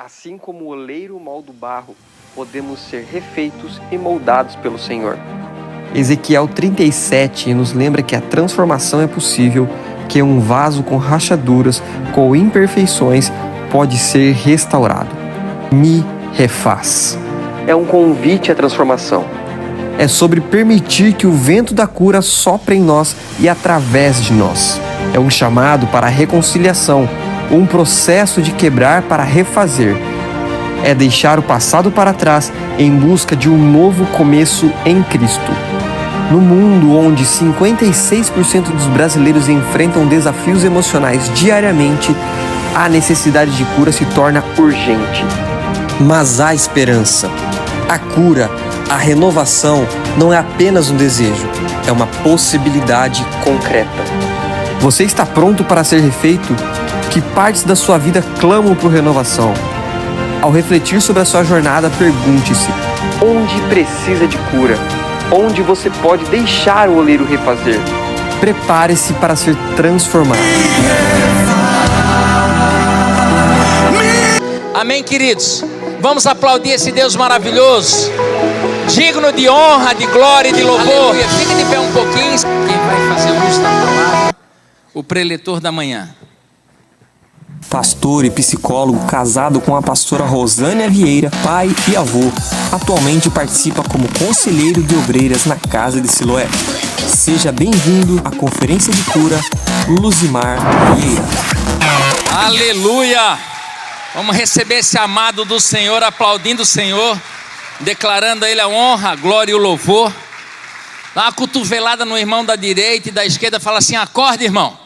Assim como o oleiro molda o barro, podemos ser refeitos e moldados pelo Senhor. Ezequiel 37 nos lembra que a transformação é possível, que um vaso com rachaduras, com imperfeições, pode ser restaurado. Me refaz. É um convite à transformação. É sobre permitir que o vento da cura sopre em nós e através de nós. É um chamado para a reconciliação, um processo de quebrar para refazer. É deixar o passado para trás em busca de um novo começo em Cristo. No mundo onde 56% dos brasileiros enfrentam desafios emocionais diariamente, a necessidade de cura se torna urgente. Mas há esperança. A cura, a renovação não é apenas um desejo, é uma possibilidade concreta. Você está pronto para ser refeito? Que partes da sua vida clamam por renovação? Ao refletir sobre a sua jornada, pergunte-se: onde precisa de cura? Onde você pode deixar o oleiro refazer? Prepare-se para ser transformado. Amém, queridos? Vamos aplaudir esse Deus maravilhoso, digno de honra, de glória e de louvor. Aleluia. Fique de pé um pouquinho. Quem vai fazer o uso da palavra? O preletor da manhã. Pastor e psicólogo, casado com a pastora Rosânia Vieira, pai e avô. Atualmente participa como conselheiro de obreiras na Casa de Siloé. Seja bem-vindo à Conferência de Cura, Luzimar Vieira. Aleluia! Vamos receber esse amado do Senhor, aplaudindo o Senhor, declarando a Ele a honra, a glória e o louvor. Dá uma cotovelada no irmão da direita e da esquerda, fala assim: acorde, irmão.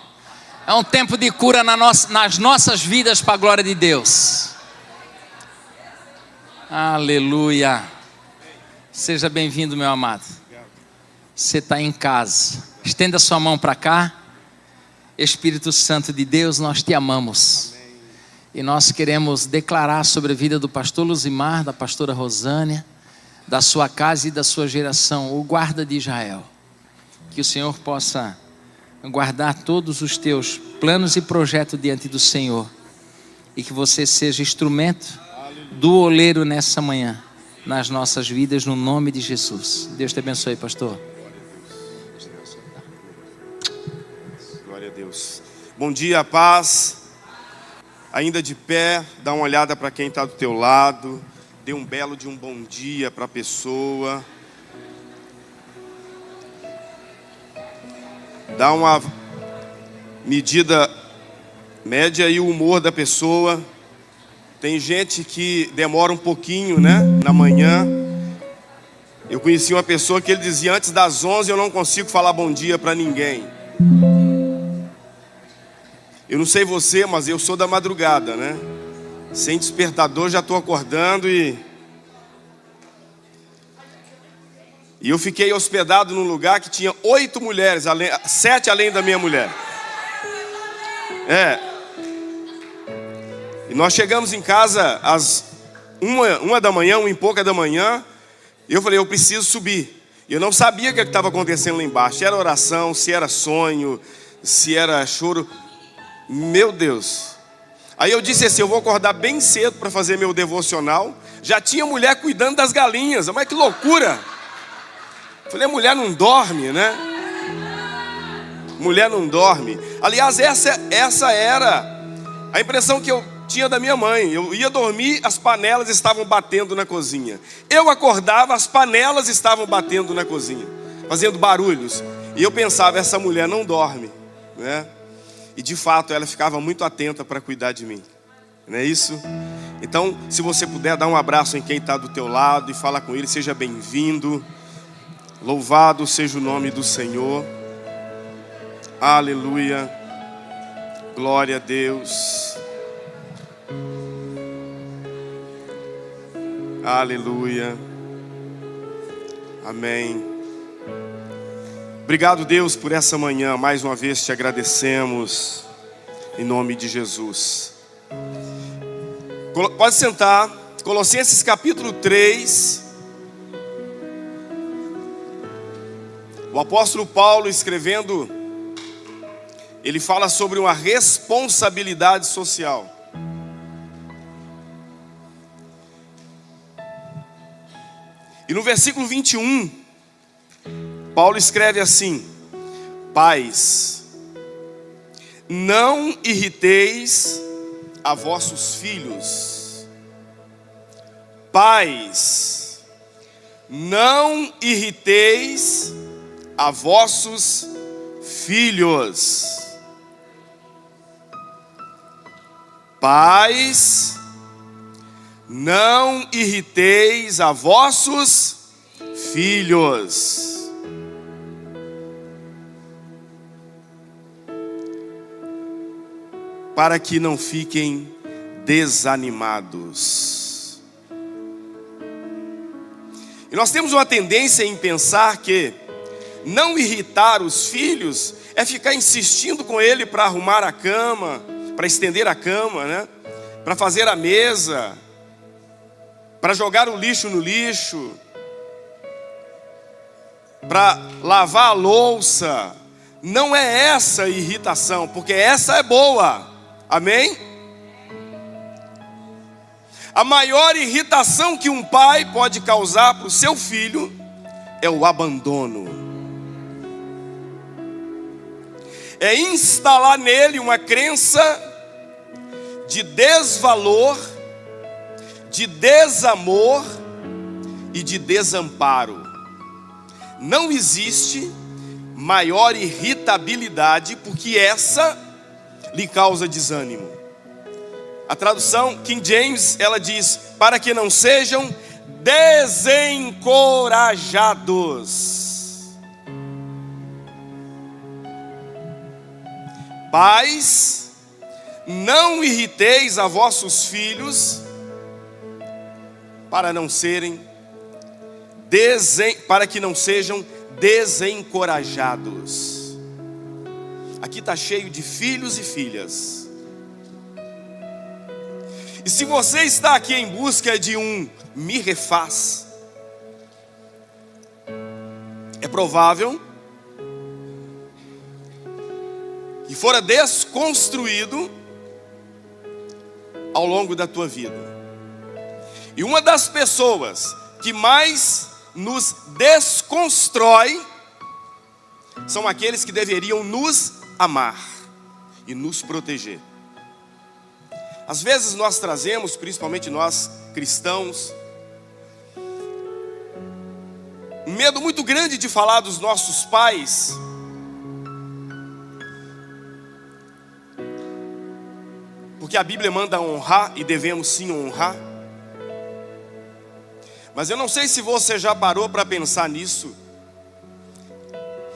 É um tempo de cura nas nossas vidas para a glória de Deus. Aleluia. Seja bem-vindo, meu amado. Você está em casa. Estenda sua mão para cá. Espírito Santo de Deus, nós te amamos. E nós queremos declarar sobre a vida do pastor Luzimar, da pastora Rosânia, da sua casa e da sua geração, o guarda de Israel. Que o Senhor possa guardar todos os teus planos e projetos diante do Senhor, e que você seja instrumento do oleiro nessa manhã, nas nossas vidas, no nome de Jesus. Deus te abençoe, pastor. Glória a Deus. Bom dia, paz. Ainda de pé, dá uma olhada para quem está do teu lado, dê um belo de um bom dia para a pessoa. Dá uma medida média e o humor da pessoa. Tem gente que demora um pouquinho, né, na manhã. Eu conheci uma pessoa que ele dizia: antes das 11 eu não consigo falar bom dia para ninguém. Eu não sei você, mas eu sou da madrugada, né? Sem despertador já estou acordando e eu fiquei hospedado num lugar que tinha 8 mulheres, 7 além da minha mulher. E nós chegamos em casa às 1 da manhã, 1 e pouca da manhã. E eu falei: eu preciso subir. E eu não sabia o que estava acontecendo lá embaixo. Se era oração, se era sonho, se era choro. Meu Deus. Aí eu disse assim: eu vou acordar bem cedo para fazer meu devocional. Já tinha mulher cuidando das galinhas. Mas que loucura. Falei: a mulher não dorme, né? Mulher não dorme. Aliás, essa era a impressão que eu tinha da minha mãe. Eu ia dormir, as panelas estavam batendo na cozinha. Eu acordava, as panelas estavam batendo na cozinha, fazendo barulhos. E eu pensava: essa mulher não dorme, né? E de fato ela ficava muito atenta para cuidar de mim. Não é isso? Então, se você puder dar um abraço em quem está do teu lado e falar com ele: seja bem-vindo. Louvado seja o nome do Senhor. Aleluia. Glória a Deus. Aleluia. Amém. Obrigado, Deus, por essa manhã. Mais uma vez te agradecemos, em nome de Jesus. Pode sentar. Colossenses capítulo 3. O apóstolo Paulo, escrevendo, ele fala sobre uma responsabilidade social. E no versículo 21, Paulo escreve assim: pais, não irriteis a vossos filhos. Pais, não irriteis a vossos filhos. Pais, não irriteis a vossos filhos. Para que não fiquem desanimados. E nós temos uma tendência em pensar que não irritar os filhos é ficar insistindo com ele para arrumar a cama, para estender a cama, né? Para fazer a mesa, para jogar o lixo no lixo, para lavar a louça. Não é essa a irritação, porque essa é boa. Amém? A maior irritação que um pai pode causar para o seu filho é o abandono. É instalar nele uma crença de desvalor, de desamor e de desamparo. Não existe maior irritabilidade, porque essa lhe causa desânimo. A tradução King James, ela diz: para que não sejam desencorajados. Pais, não irriteis a vossos filhos, para que não sejam desencorajados. Aqui está cheio de filhos e filhas. E se você está aqui em busca de um me refaz, é provável que fora desconstruído ao longo da tua vida. E uma das pessoas que mais nos desconstrói são aqueles que deveriam nos amar e nos proteger. Às vezes nós trazemos, principalmente nós cristãos, um medo muito grande de falar dos nossos pais, porque a Bíblia manda honrar e devemos sim honrar. Mas eu não sei se você já parou para pensar nisso.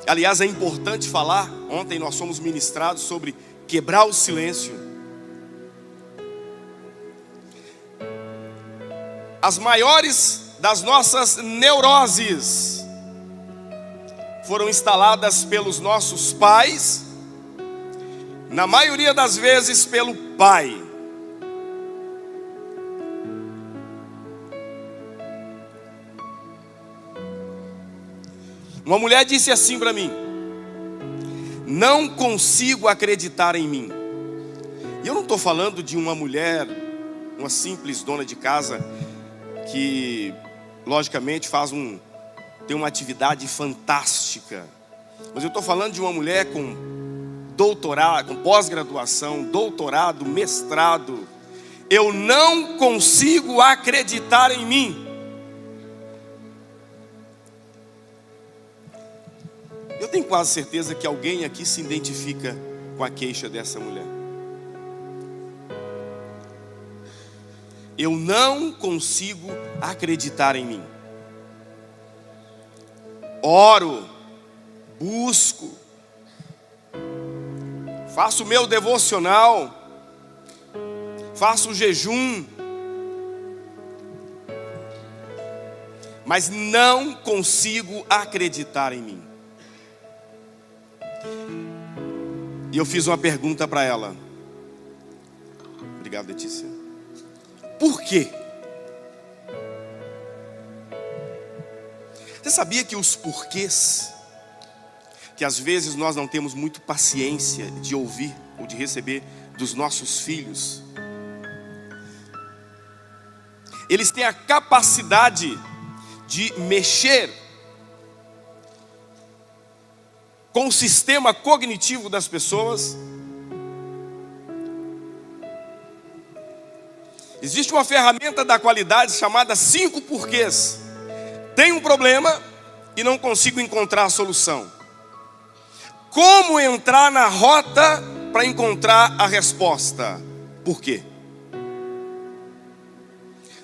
Aliás, é importante falar. Ontem nós fomos ministrados sobre quebrar o silêncio. As maiores das nossas neuroses foram instaladas pelos nossos pais, na maioria das vezes pelo pai. Uma mulher disse assim para mim: não consigo acreditar em mim. E eu não estou falando de uma mulher, uma simples dona de casa, que logicamente tem uma atividade fantástica. Mas eu estou falando de uma mulher com doutorado, com pós-graduação, doutorado, mestrado. Eu não consigo acreditar em mim. Eu tenho quase certeza que alguém aqui se identifica com a queixa dessa mulher. Eu não consigo acreditar em mim. Oro, busco, faço o meu devocional, faço o jejum, mas não consigo acreditar em mim. E eu fiz uma pergunta para ela. Obrigado, Letícia. Por quê? Você sabia que os porquês, que às vezes nós não temos muito paciência de ouvir ou de receber dos nossos filhos, eles têm a capacidade de mexer com o sistema cognitivo das pessoas. Existe uma ferramenta da qualidade chamada 5 porquês. Tem um problema e não consigo encontrar a solução. Como entrar na rota para encontrar a resposta? Por quê?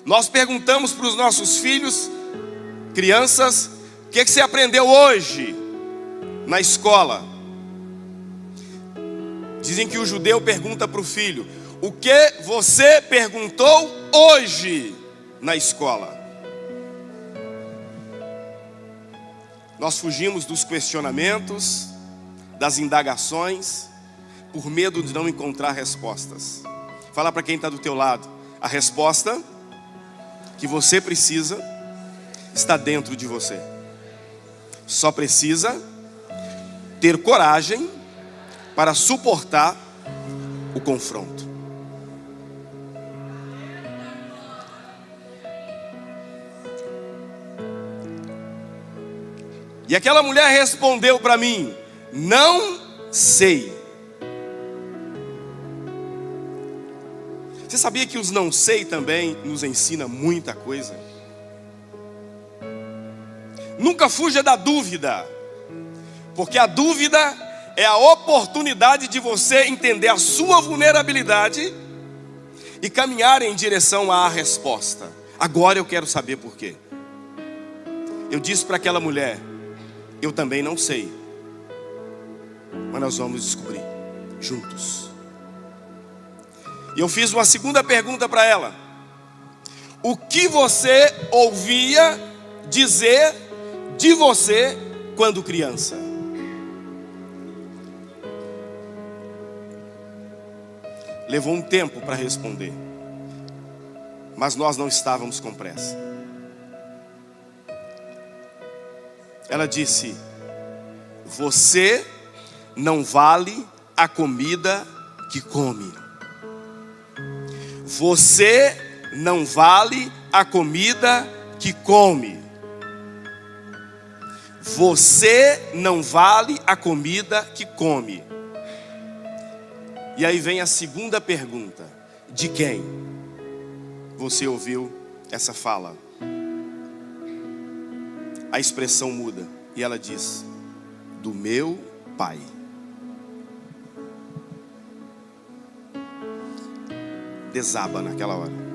Nós perguntamos para os nossos filhos, crianças, o que você aprendeu hoje na escola? Dizem que o judeu pergunta para o filho: o que você perguntou hoje na escola? Nós fugimos dos questionamentos, das indagações, por medo de não encontrar respostas. Fala para quem está do teu lado: a resposta que você precisa está dentro de você. Só precisa ter coragem para suportar o confronto. E aquela mulher respondeu para mim: não sei. Você sabia que os não sei também nos ensina muita coisa? Nunca fuja da dúvida, porque a dúvida é a oportunidade de você entender a sua vulnerabilidade e caminhar em direção à resposta. Agora eu quero saber por quê. Eu disse para aquela mulher: eu também não sei, mas nós vamos descobrir juntos. E eu fiz uma segunda pergunta para ela: o que você ouvia dizer de você quando criança? Levou um tempo para responder, mas nós não estávamos com pressa. Ela disse: você não vale a comida que come. Você não vale a comida que come. Você não vale a comida que come. E aí vem a segunda pergunta: de quem você ouviu essa fala? A expressão muda e ela diz: do meu pai. Desaba naquela hora.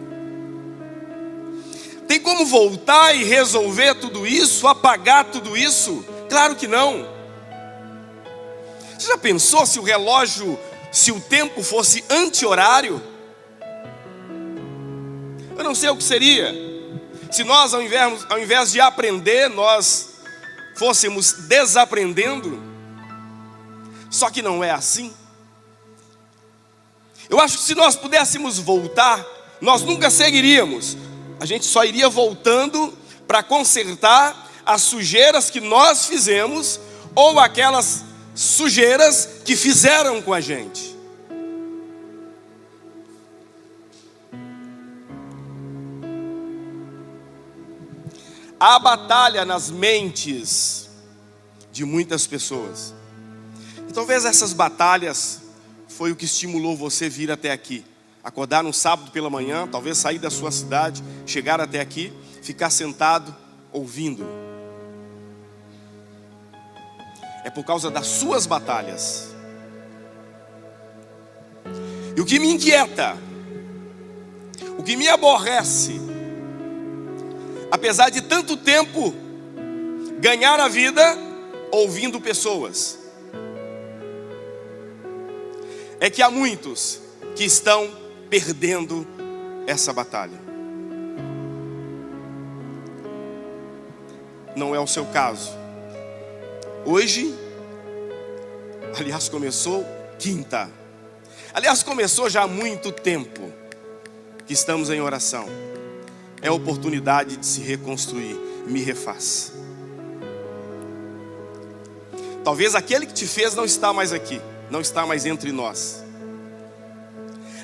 Tem como voltar e resolver tudo isso, apagar tudo isso? Claro que não. Você já pensou se o relógio, se o tempo fosse anti-horário? Eu não sei o que seria se nós, ao invés de aprender, nós fôssemos desaprendendo. Só que não é assim. Eu acho que se nós pudéssemos voltar, nós nunca seguiríamos. A gente só iria voltando para consertar as sujeiras que nós fizemos, ou aquelas sujeiras que fizeram com a gente. Há batalha nas mentes de muitas pessoas. E talvez essas batalhas foi o que estimulou você vir até aqui. Acordar num sábado pela manhã, talvez sair da sua cidade, chegar até aqui, ficar sentado, ouvindo. É por causa das suas batalhas. E o que me inquieta, o que me aborrece, apesar de tanto tempo ganhar a vida ouvindo pessoas, é que há muitos que estão perdendo essa batalha. Não é o seu caso. Hoje, aliás, começou quinta. Aliás, começou já há muito tempo que estamos em oração. É a oportunidade de se reconstruir. Me refaz. Talvez aquele que te fez não está mais aqui, não está mais entre nós.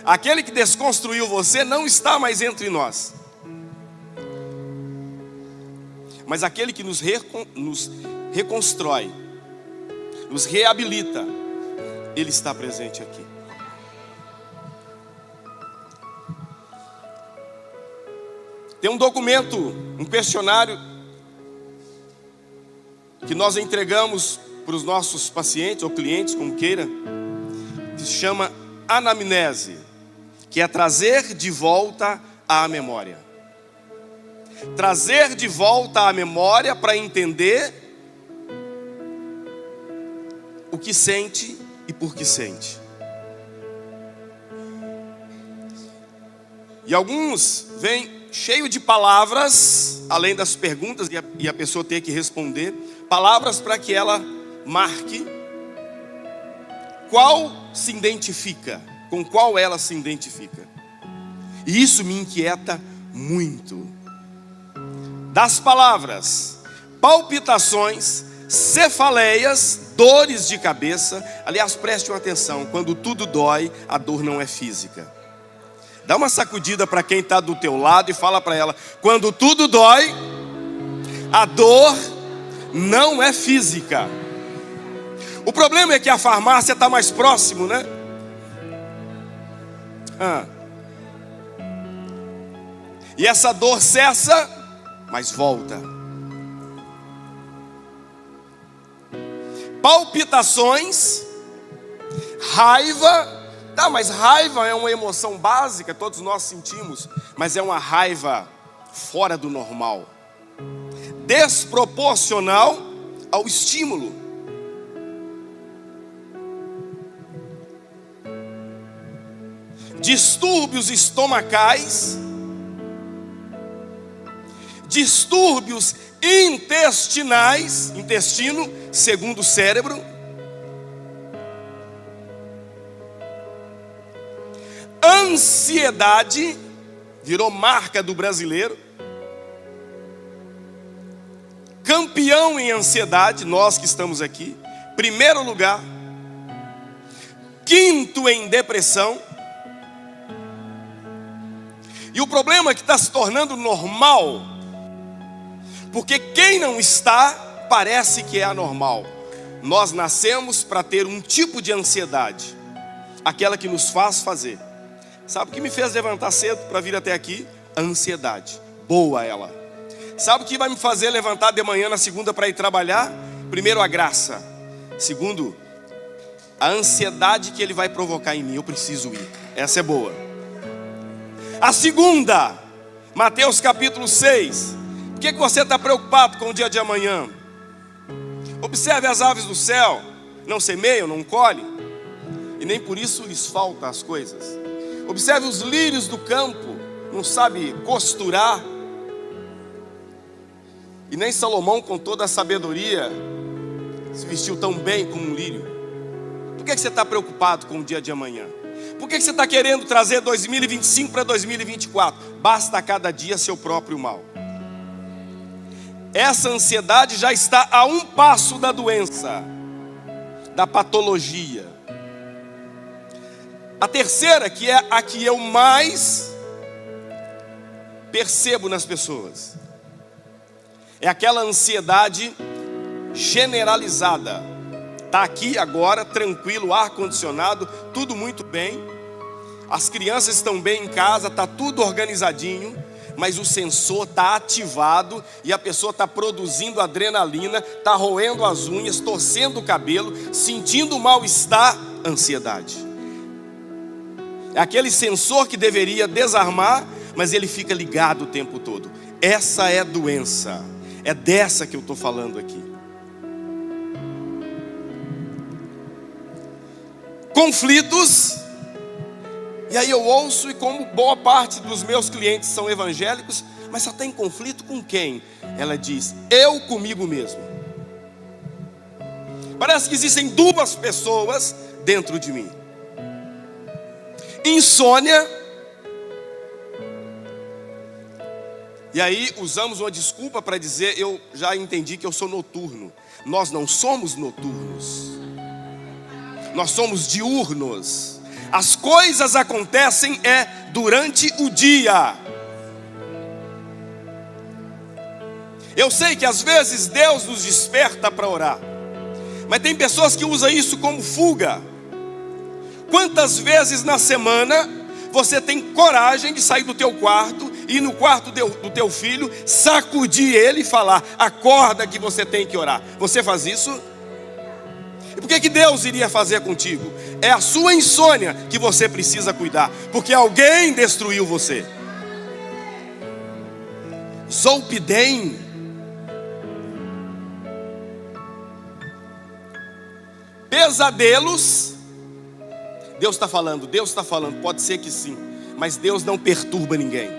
Aquele que desconstruiu você não está mais entre nós. mas aquele que nos reconstrói, nos reabilita, Ele está presente aqui. Tem um documento, um questionário que nós entregamos para os nossos pacientes ou clientes, como queira, que se chama anamnese, que é trazer de volta à memória. Trazer de volta à memória para entender o que sente e por que sente. E alguns vêm cheio de palavras, além das perguntas e a pessoa ter que responder, palavras para que ela marque qual se identifica, com qual ela se identifica. E isso me inquieta muito. Das palavras, palpitações, cefaleias, dores de cabeça. Aliás, prestem atenção, quando tudo dói, a dor não é física. Dá uma sacudida para quem está do teu lado e fala para ela: quando tudo dói, a dor não é física. O problema é que a farmácia está mais próximo, né? E essa dor cessa, mas volta. Palpitações, raiva. Tá, mas raiva é uma emoção básica, todos nós sentimos, mas é uma raiva fora do normal, desproporcional ao estímulo. Distúrbios estomacais, distúrbios intestinais, intestino, segundo o cérebro, ansiedade, virou marca do brasileiro, campeão em ansiedade, nós que estamos aqui, primeiro lugar, quinto em depressão. E o problema é que está se tornando normal, porque quem não está, parece que é anormal. Nós nascemos para ter um tipo de ansiedade, aquela que nos faz fazer. Sabe o que me fez levantar cedo para vir até aqui? A ansiedade, boa ela. Sabe o que vai me fazer levantar de manhã na segunda para ir trabalhar? Primeiro, a graça. Segundo, a ansiedade que ele vai provocar em mim, eu preciso ir. Essa é boa. A segunda, Mateus capítulo 6. Por que você está preocupado com o dia de amanhã? Observe as aves do céu, não semeiam, não colhem, e nem por isso lhes faltam as coisas. Observe os lírios do campo, não sabe costurar, e nem Salomão, com toda a sabedoria, se vestiu tão bem como um lírio. Por que você está preocupado com o dia de amanhã? Por que você está querendo trazer 2025 para 2024? Basta a cada dia seu próprio mal. Essa ansiedade já está a um passo da doença, da patologia. A terceira, que é a que eu mais percebo nas pessoas, é aquela ansiedade generalizada. Está aqui agora, tranquilo, ar-condicionado, tudo muito bem. As crianças estão bem em casa, está tudo organizadinho, mas o sensor está ativado e a pessoa está produzindo adrenalina, está roendo as unhas, torcendo o cabelo, sentindo mal-estar, ansiedade. É aquele sensor que deveria desarmar, mas ele fica ligado o tempo todo. Essa é a doença, é dessa que eu estou falando aqui. Conflitos. E aí eu ouço, e como boa parte dos meus clientes são evangélicos, mas só tem conflito com quem? Ela diz: eu comigo mesmo. Parece que existem duas pessoas dentro de mim. Insônia. E aí usamos uma desculpa para dizer: eu já entendi que eu sou noturno. Nós não somos noturnos, nós somos diurnos. As coisas acontecem durante o dia. Eu sei que às vezes Deus nos desperta para orar, mas tem pessoas que usam isso como fuga. Quantas vezes na semana você tem coragem de sair do teu quarto, ir no quarto do teu filho, sacudir ele e falar: acorda que você tem que orar? Você faz isso? E por que Deus iria fazer contigo? É a sua insônia que você precisa cuidar, porque alguém destruiu você. Zolpidem. Pesadelos. Deus está falando, pode ser que sim, mas Deus não perturba ninguém.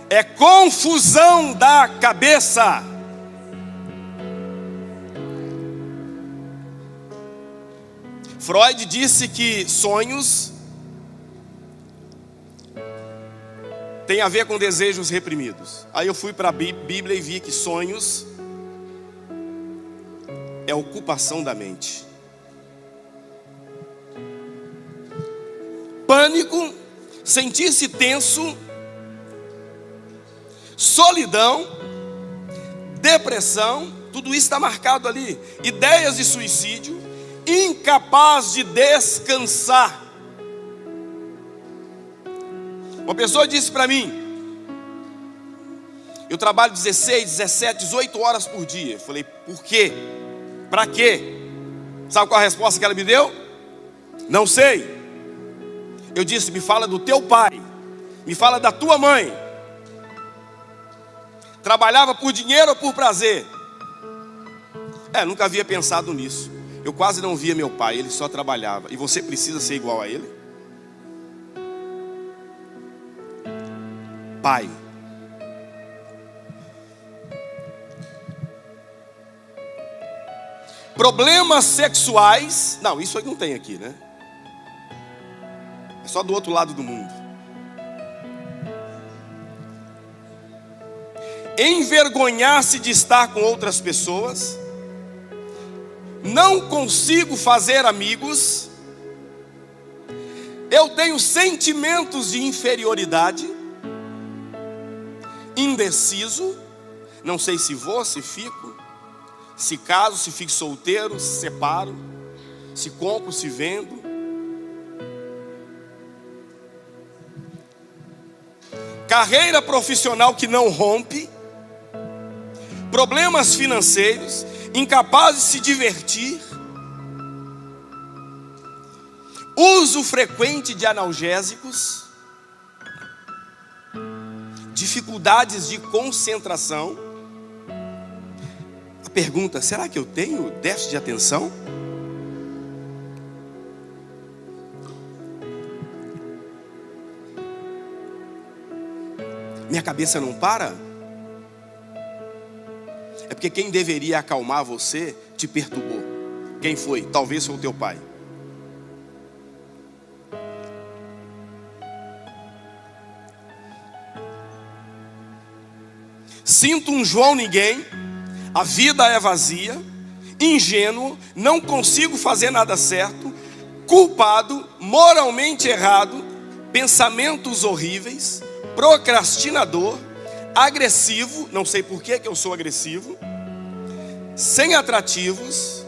É confusão da cabeça. Freud disse que sonhos tem a ver com desejos reprimidos. Aí eu fui para a Bíblia e vi que sonhos é ocupação da mente. Pânico, sentir-se tenso, solidão, depressão, tudo isso está marcado ali. Ideias de suicídio, incapaz de descansar. Uma pessoa disse para mim: eu trabalho 16, 17, 18 horas por dia. Eu falei: por quê? Para quê? Sabe qual a resposta que ela me deu? Não sei. Eu disse: me fala do teu pai, me fala da tua mãe. Trabalhava por dinheiro ou por prazer? Nunca havia pensado nisso. Eu quase não via meu pai, ele só trabalhava. E você precisa ser igual a ele? Pai. Problemas sexuais. Não, isso aí não tem aqui, né? É só do outro lado do mundo. Envergonhar-se de estar com outras pessoas. Não consigo fazer amigos. Eu tenho sentimentos de inferioridade. Indeciso. Não sei se vou, se fico, se caso, se fico solteiro, se separo, se compro, se vendo. Carreira profissional que não rompe. Problemas financeiros. Incapaz de se divertir. Uso frequente de analgésicos. Dificuldades de concentração. A pergunta: será que eu tenho déficit de atenção? Minha cabeça não para? É porque quem deveria acalmar você te perturbou. Quem foi? Talvez foi o teu pai. Sinto um João ninguém. A vida é vazia. Ingênuo. Não consigo fazer nada certo. Culpado. Moralmente errado. Pensamentos horríveis. Procrastinador. Agressivo. Não sei por que eu sou agressivo. Sem atrativos.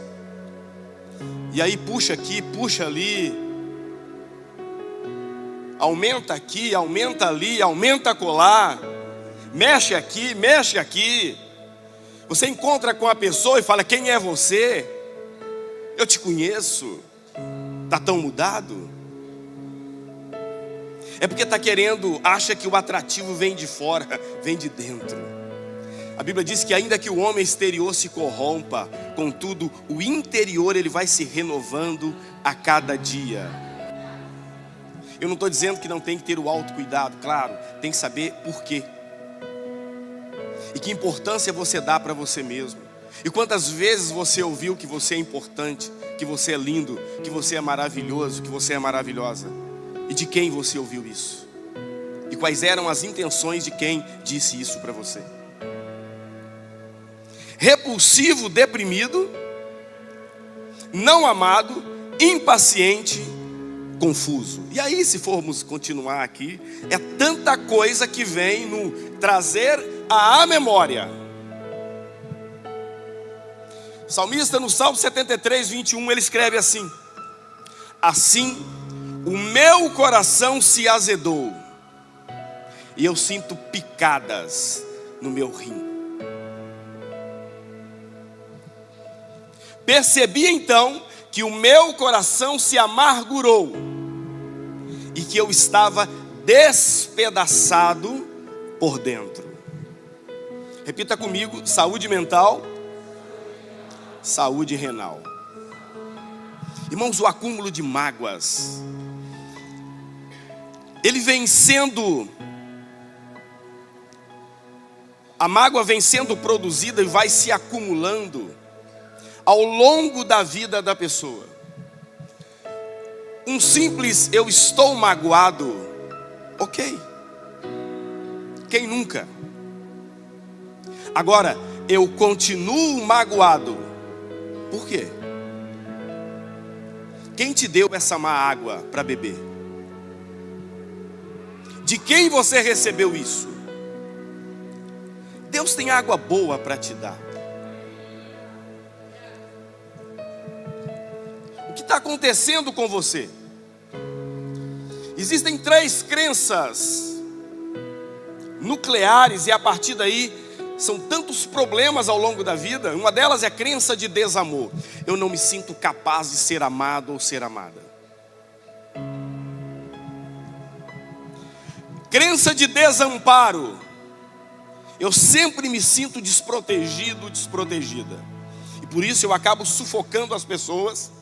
E aí puxa aqui, puxa ali. Aumenta aqui, aumenta ali, aumenta acolá. Mexe aqui, mexe aqui. Você encontra com a pessoa e fala: quem é você? Eu te conheço. Está tão mudado? É porque está querendo, acha que o atrativo vem de fora, vem de dentro. A Bíblia diz que ainda que o homem exterior se corrompa, contudo o interior ele vai se renovando a cada dia. Eu não estou dizendo que não tem que ter o autocuidado, claro, tem que saber por quê. E que importância você dá para você mesmo. E quantas vezes você ouviu que você é importante, que você é lindo, que você é maravilhoso, que você é maravilhosa. E de quem você ouviu isso? E quais eram as intenções de quem disse isso para você? Repulsivo, deprimido, não amado, impaciente, confuso. E aí, se formos continuar aqui, é tanta coisa que vem no trazer à memória. O salmista, no Salmo 73, 21, ele escreve assim: assim o meu coração se azedou, e eu sinto picadas no meu rim. Percebi então que o meu coração se amargurou, e que eu estava despedaçado por dentro. Repita comigo: saúde mental, saúde renal. Irmãos, o acúmulo de mágoas, ele vem sendo, a mágoa vem sendo produzida e vai se acumulando ao longo da vida da pessoa. Um simples eu estou magoado, ok, quem nunca? Agora, eu continuo magoado, por quê? Quem te deu essa má água para beber? De quem você recebeu isso? Deus tem água boa para te dar. O que está acontecendo com você? Existem 3 crenças nucleares, e a partir daí são tantos problemas ao longo da vida. Uma delas é a crença de desamor. Eu não me sinto capaz de ser amado ou ser amada. Crença de desamparo. Eu sempre me sinto desprotegido, desprotegida. E por isso eu acabo sufocando as pessoas,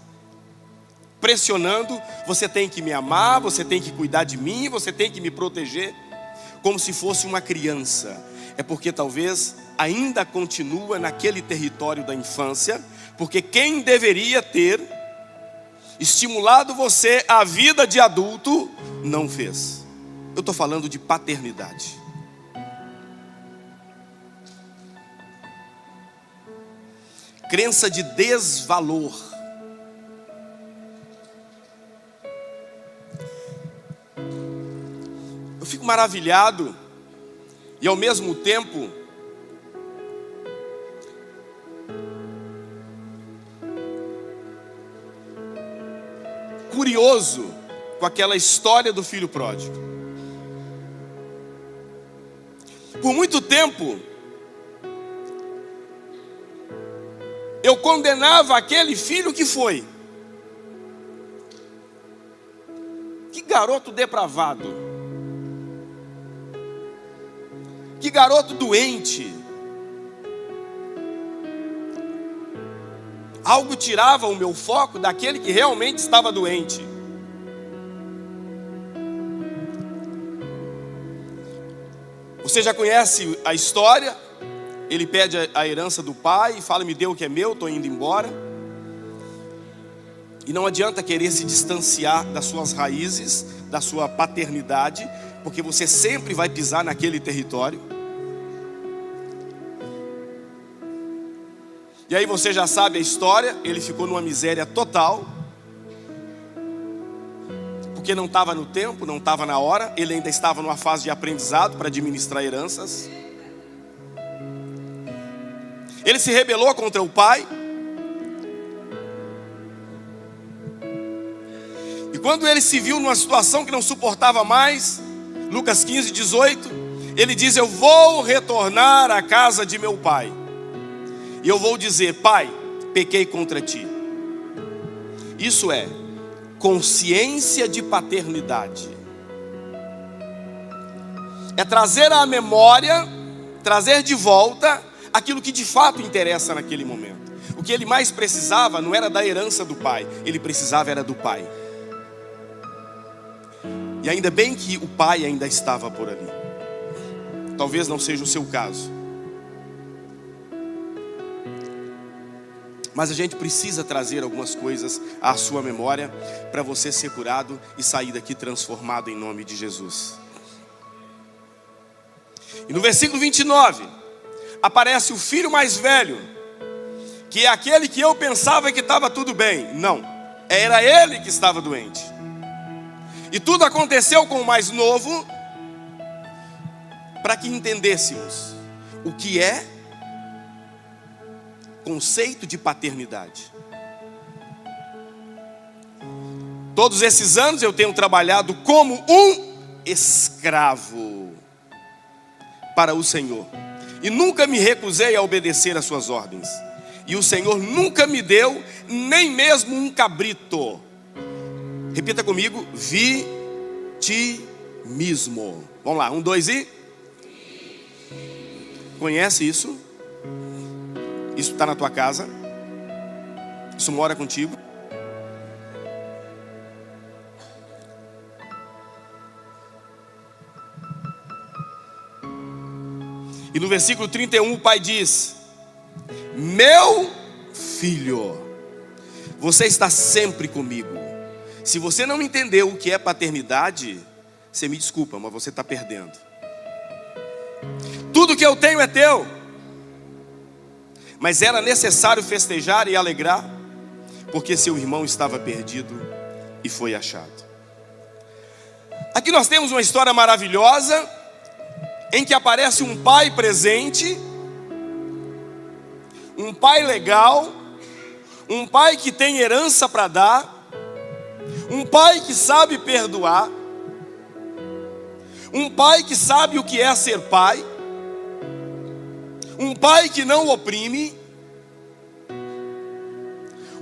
pressionando: você tem que me amar, você tem que cuidar de mim, você tem que me proteger, como se fosse uma criança. É porque talvez ainda continua naquele território da infância, porque quem deveria ter estimulado você à vida de adulto não fez. Eu estou falando de paternidade. Crença de desvalor. Eu fico maravilhado e ao mesmo tempo curioso com aquela história do filho pródigo. Por muito tempo eu condenava aquele filho que foi. Que garoto depravado. Que garoto doente. Algo tirava o meu foco daquele que realmente estava doente. Você já conhece a história? Ele pede a herança do pai e fala: me dê o que é meu, estou indo embora. E não adianta querer se distanciar das suas raízes, da sua paternidade, porque você sempre vai pisar naquele território. E aí você já sabe a história. Ele ficou numa miséria total, porque não estava no tempo, não estava na hora. Ele ainda estava numa fase de aprendizado para administrar heranças. Ele se rebelou contra o pai. E quando ele se viu numa situação que não suportava mais, Lucas 15, 18, ele diz: eu vou retornar à casa de meu pai, e eu vou dizer: pai, pequei contra ti. Isso é consciência de paternidade. É trazer à memória, trazer de volta aquilo que de fato interessa naquele momento. O que ele mais precisava não era da herança do pai, ele precisava era do pai. E ainda bem que o pai ainda estava por ali. Talvez não seja o seu caso, mas a gente precisa trazer algumas coisas à sua memória para você ser curado e sair daqui transformado em nome de Jesus. E no versículo 29 aparece o filho mais velho, que é aquele que eu pensava que estava tudo bem. Não, era ele que estava doente. E tudo aconteceu com o mais novo, para que entendêssemos o que é conceito de paternidade. Todos esses anos eu tenho trabalhado como um escravo para o Senhor, e nunca me recusei a obedecer às suas ordens. E o Senhor nunca me deu nem mesmo um cabrito. Repita comigo: vitimismo. Vamos lá, 1, 2 e... Conhece isso? Isso está na tua casa? Isso mora contigo? E no versículo 31 o pai diz: meu filho, você está sempre comigo. Se você não entendeu o que é paternidade, você me desculpa, mas você está perdendo. Tudo que eu tenho é teu. Mas era necessário festejar e alegrar, porque seu irmão estava perdido e foi achado. Aqui nós temos uma história maravilhosa, em que aparece um pai presente, um pai legal, um pai que tem herança para dar, um pai que sabe perdoar, um pai que sabe o que é ser pai, um pai que não oprime,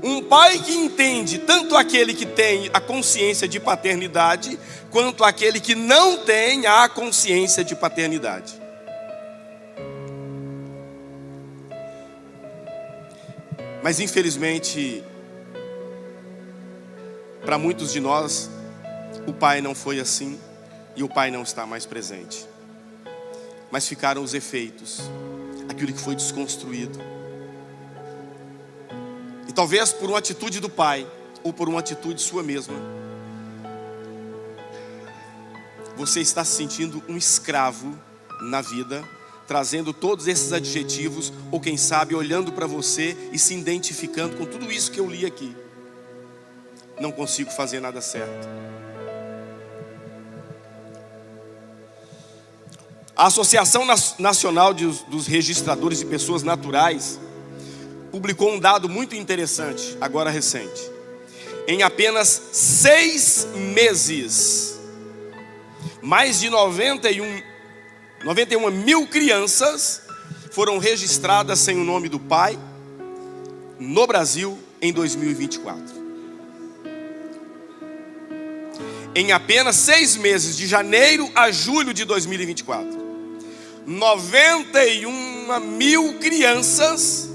um pai que entende tanto aquele que tem a consciência de paternidade, quanto aquele que não tem a consciência de paternidade. Mas infelizmente, para muitos de nós, o pai não foi assim, e o pai não está mais presente. Mas ficaram os efeitos, aquilo que foi desconstruído. E talvez por uma atitude do pai, ou por uma atitude sua mesma, você está se sentindo um escravo na vida, trazendo todos esses adjetivos, ou quem sabe olhando para você e se identificando com tudo isso que eu li aqui. Não consigo fazer nada certo. A Associação Nacional dos Registradores de Pessoas Naturais publicou um dado muito interessante, agora recente. Em apenas 6 meses, mais de 91 mil crianças foram registradas sem o nome do pai no Brasil em 2024. Em apenas 6 meses, de janeiro a julho de 2024, 91 mil crianças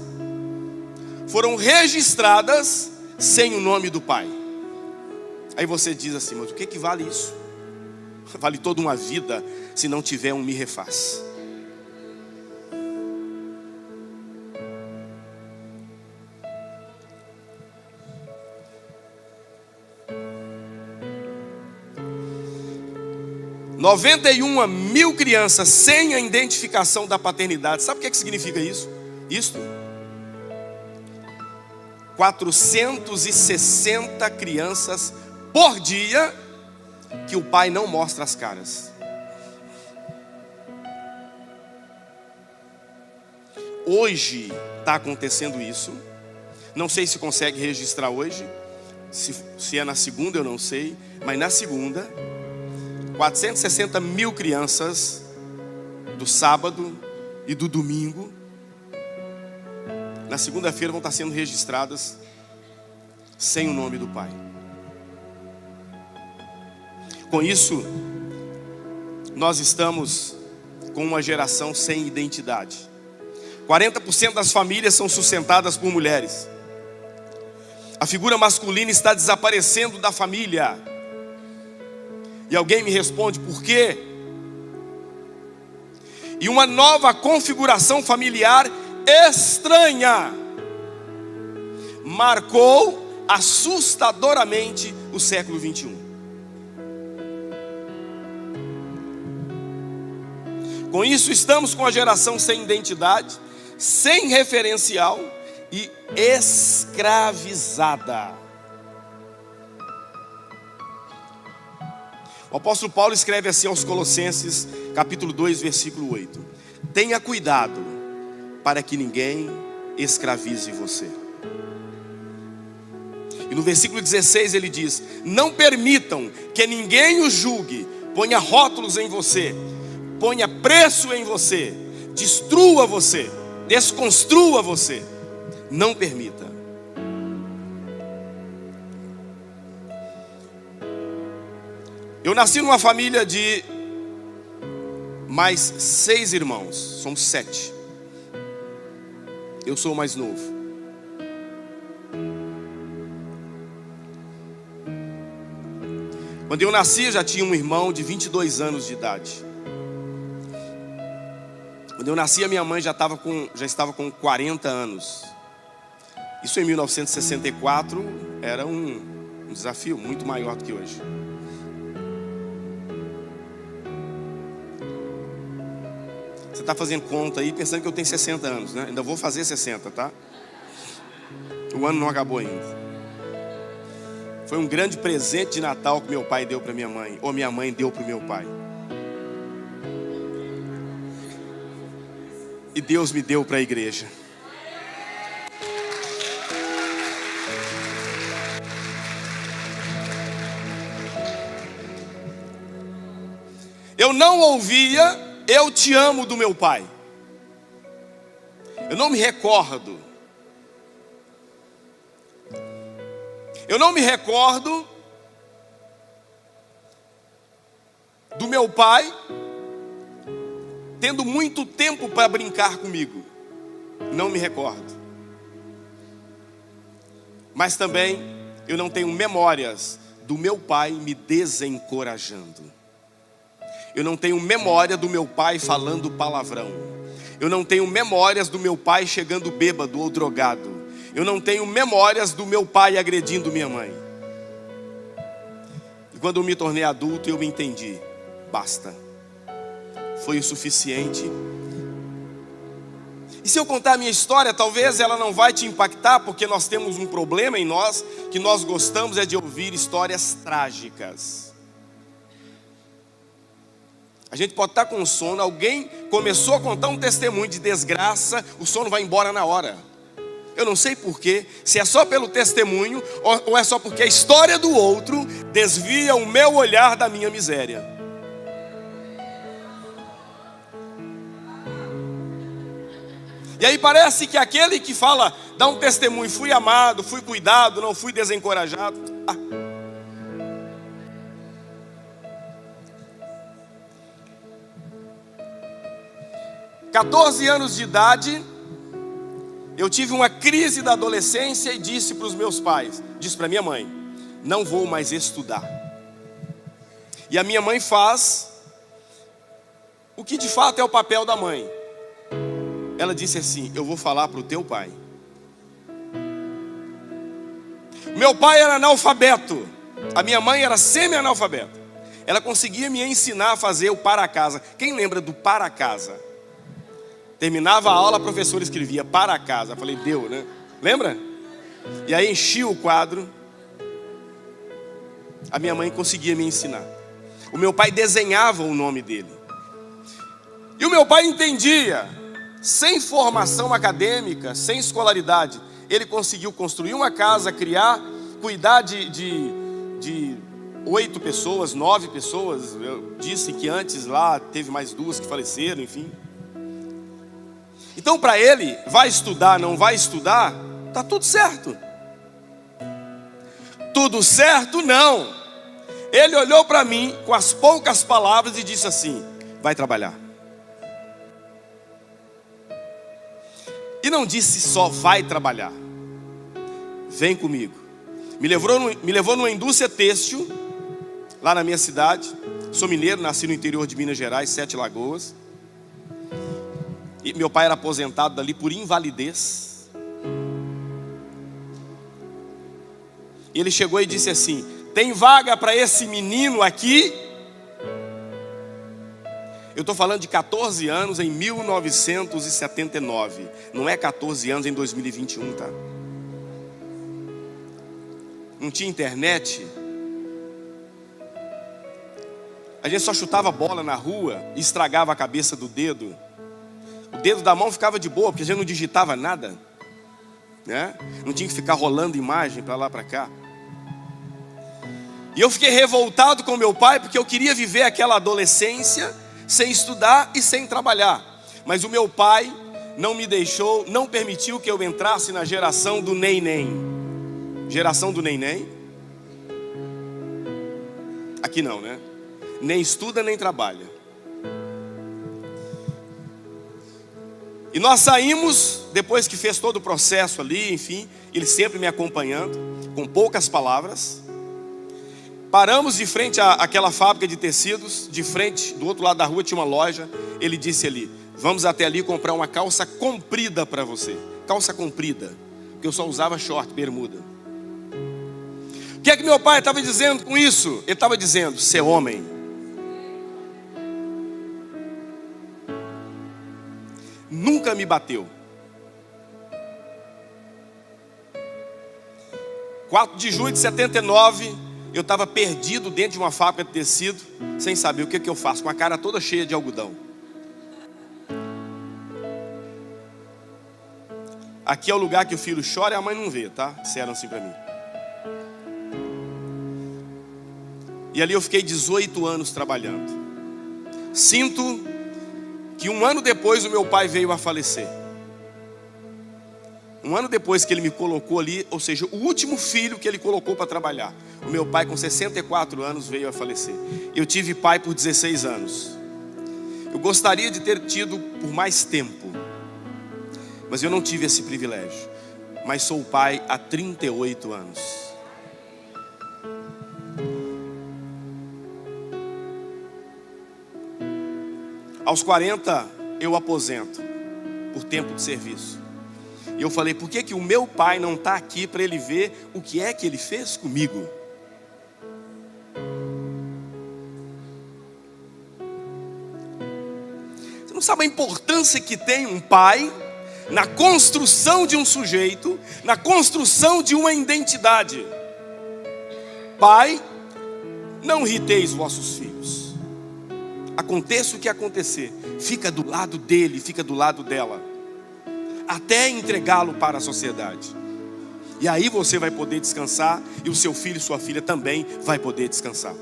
foram registradas sem o nome do pai. Aí você diz assim: mas o que vale isso? Vale toda uma vida se não tiver um me refaz. (91 mil crianças sem a identificação da paternidade. Sabe o que significa isso? Isto? 460 crianças por dia que o pai não mostra as caras. Hoje está acontecendo isso. Não sei se consegue registrar hoje. Se é na segunda eu não sei. Mas na segunda, 460 mil crianças do sábado e do domingo, na segunda-feira, vão estar sendo registradas sem o nome do pai. Com isso, nós estamos com uma geração sem identidade. 40% das famílias são sustentadas por mulheres. A figura masculina está desaparecendo da família. E alguém me responde: por quê? E uma nova configuração familiar estranha marcou assustadoramente o século 21. Com isso, estamos com a geração sem identidade, sem referencial e escravizada. O apóstolo Paulo escreve assim aos Colossenses, capítulo 2, versículo 8: tenha cuidado para que ninguém escravize você. E no versículo 16 ele diz: não permitam que ninguém o julgue, ponha rótulos em você, ponha preço em você, destrua você, desconstrua você. Não permita. Eu nasci numa família de mais 6 irmãos, somos 7. Eu sou o mais novo. Quando eu nasci, já tinha um irmão de 22 anos de idade. Quando eu nasci, a minha mãe já estava com 40 anos. Isso em 1964 era um desafio muito maior do que hoje. Você está fazendo conta aí pensando que eu tenho 60 anos, né? Ainda vou fazer 60, tá? O ano não acabou ainda. Foi um grande presente de Natal que meu pai deu para minha mãe, ou minha mãe deu para o meu pai. E Deus me deu para a igreja. Eu não ouvia "eu te amo" do meu pai. Eu não me recordo. Eu não me recordo do meu pai tendo muito tempo para brincar comigo. Não me recordo. Mas também eu não tenho memórias do meu pai me desencorajando. Eu não tenho memória do meu pai falando palavrão. Eu não tenho memórias do meu pai chegando bêbado ou drogado. Eu não tenho memórias do meu pai agredindo minha mãe. E quando eu me tornei adulto, eu me entendi. Basta. Foi o suficiente. E se eu contar a minha história, talvez ela não vai te impactar, porque nós temos um problema em nós, que nós gostamos é de ouvir histórias trágicas. A gente pode estar com sono, alguém começou a contar um testemunho de desgraça, o sono vai embora na hora. Eu não sei porquê, se é só pelo testemunho ou é só porque a história do outro desvia o meu olhar da minha miséria. E aí parece que aquele que fala, dá um testemunho, fui amado, fui cuidado, não fui desencorajado. 14 anos de idade, eu tive uma crise da adolescência e disse para os meus pais, disse para minha mãe: não vou mais estudar. E a minha mãe faz o que de fato é o papel da mãe. Ela disse assim: eu vou falar para o teu pai. Meu pai era analfabeto, a minha mãe era semi-analfabeta. Ela conseguia me ensinar a fazer o para casa. Quem lembra do para casa? Terminava a aula, a professora escrevia para casa. Eu falei, deu, né? Lembra? E aí enchia o quadro. A minha mãe conseguia me ensinar. O meu pai desenhava o nome dele. E o meu pai entendia. Sem formação acadêmica, sem escolaridade, ele conseguiu construir uma casa, criar, cuidar de 8 pessoas, 9 pessoas. Eu disse que antes lá teve mais 2 que faleceram, enfim. Então para ele, vai estudar, não vai estudar, está tudo certo. Tudo certo não. Ele olhou para mim com as poucas palavras e disse assim: vai trabalhar. E não disse só vai trabalhar. Vem comigo. Me levou numa indústria têxtil, lá na minha cidade. Sou mineiro, nasci no interior de Minas Gerais, 7 Lagoas. E meu pai era aposentado dali por invalidez. E ele chegou e disse assim: tem vaga para esse menino aqui? Eu estou falando de 14 anos em 1979. Não é 14 anos em 2021, tá? Não tinha internet. A gente só chutava bola na rua e estragava a cabeça do dedo. O dedo da mão ficava de boa, porque a gente não digitava nada, né? Não tinha que ficar rolando imagem para lá para cá. E eu fiquei revoltado com meu pai, porque eu queria viver aquela adolescência sem estudar e sem trabalhar. Mas o meu pai não me deixou, não permitiu que eu entrasse na geração do nem-nem. Geração do nem-nem? Aqui não, né? Nem estuda, nem trabalha. E nós saímos, depois que fez todo o processo ali, enfim, ele sempre me acompanhando, com poucas palavras. Paramos de frente àquela fábrica de tecidos, de frente, do outro lado da rua tinha uma loja. Ele disse ali: vamos até ali comprar uma calça comprida para você. Calça comprida, porque eu só usava short, bermuda. O que é que meu pai estava dizendo com isso? Ele estava dizendo: ser homem. Nunca me bateu. 4 de julho de 79, eu estava perdido dentro de uma fábrica de tecido, sem saber o que eu faço, com a cara toda cheia de algodão. Aqui é o lugar que o filho chora e a mãe não vê, tá? Disseram assim para mim. E ali eu fiquei 18 anos trabalhando. Sinto que 1 ano depois o meu pai veio a falecer. 1 ano depois que ele me colocou ali, ou seja, o último filho que ele colocou para trabalhar, o meu pai com 64 anos veio a falecer. Eu tive pai por 16 anos. Eu gostaria de ter tido por mais tempo, mas eu não tive esse privilégio. Mas sou pai há 38 anos. Aos 40 eu aposento por tempo de serviço. E eu falei: por que o meu pai não está aqui para ele ver o que é que ele fez comigo? Você não sabe a importância que tem um pai na construção de um sujeito, na construção de uma identidade. Pai, não irriteis vossos filhos. Aconteça o que acontecer, fica do lado dele, fica do lado dela, até entregá-lo para a sociedade. E aí você vai poder descansar, e o seu filho e sua filha também vai poder descansar.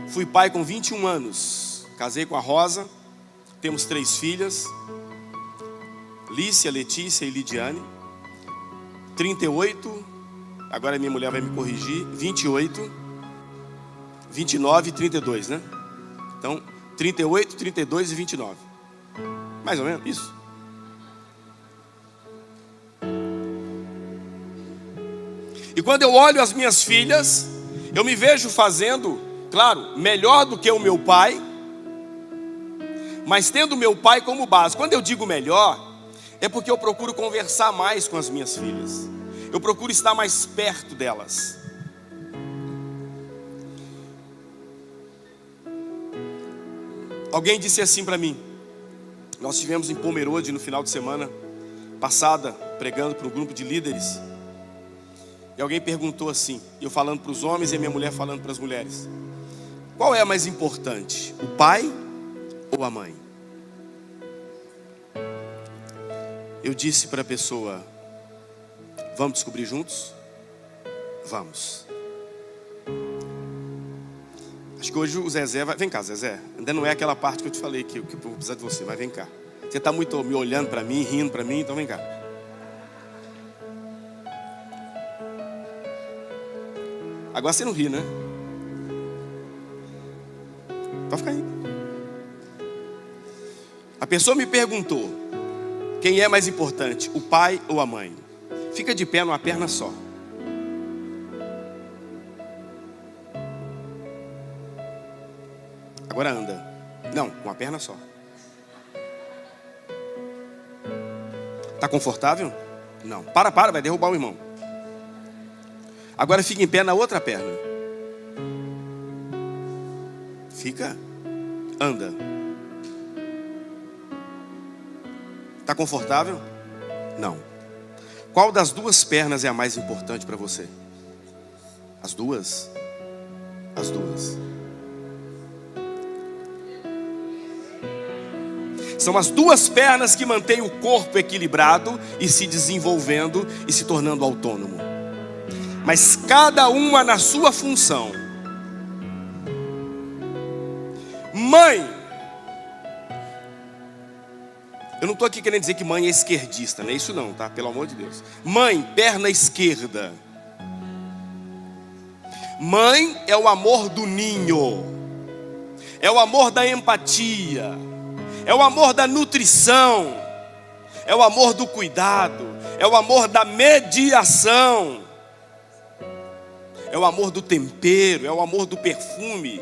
Fui pai com 21 anos, casei com a Rosa, temos 3 filhas, Lícia, Letícia e Lidiane. 38, agora minha mulher vai me corrigir, 28, 29 e 32, né? Então, 38, 32 e 29. Mais ou menos, isso. E quando eu olho as minhas filhas, eu me vejo fazendo, claro, melhor do que o meu pai, mas tendo o meu pai como base. Quando eu digo melhor, é porque eu procuro conversar mais com as minhas filhas. Eu procuro estar mais perto delas. Alguém disse assim para mim, nós estivemos em Pomerode no final de semana passada, pregando para um grupo de líderes. E alguém perguntou assim, eu falando para os homens e a minha mulher falando para as mulheres: qual é a mais importante, o pai ou a mãe? Eu disse para a pessoa: vamos descobrir juntos? Vamos. Acho que hoje o Zezé vai... Vem cá, Zezé. Ainda não é aquela parte que eu te falei que eu vou precisar de você, mas vem cá. Você está muito me olhando para mim, rindo para mim, então vem cá. Agora você não ri, né? Pode ficar aí. A pessoa me perguntou: quem é mais importante, o pai ou a mãe? Fica de pé numa perna só. Agora anda. Não, com a perna só. Tá confortável? Não. Para, vai derrubar o irmão. Agora fica em pé na outra perna. Fica. Anda. Tá confortável? Não. Qual das duas pernas é a mais importante para você? As duas. As duas. São as duas pernas que mantêm o corpo equilibrado e se desenvolvendo e se tornando autônomo. Mas cada uma na sua função. Mãe. Eu não estou aqui querendo dizer que mãe é esquerdista, não é isso não, tá? Pelo amor de Deus. Mãe, perna esquerda. Mãe é o amor do ninho. É o amor da empatia. É o amor da nutrição. É o amor do cuidado. É o amor da mediação. É o amor do tempero. É o amor do perfume.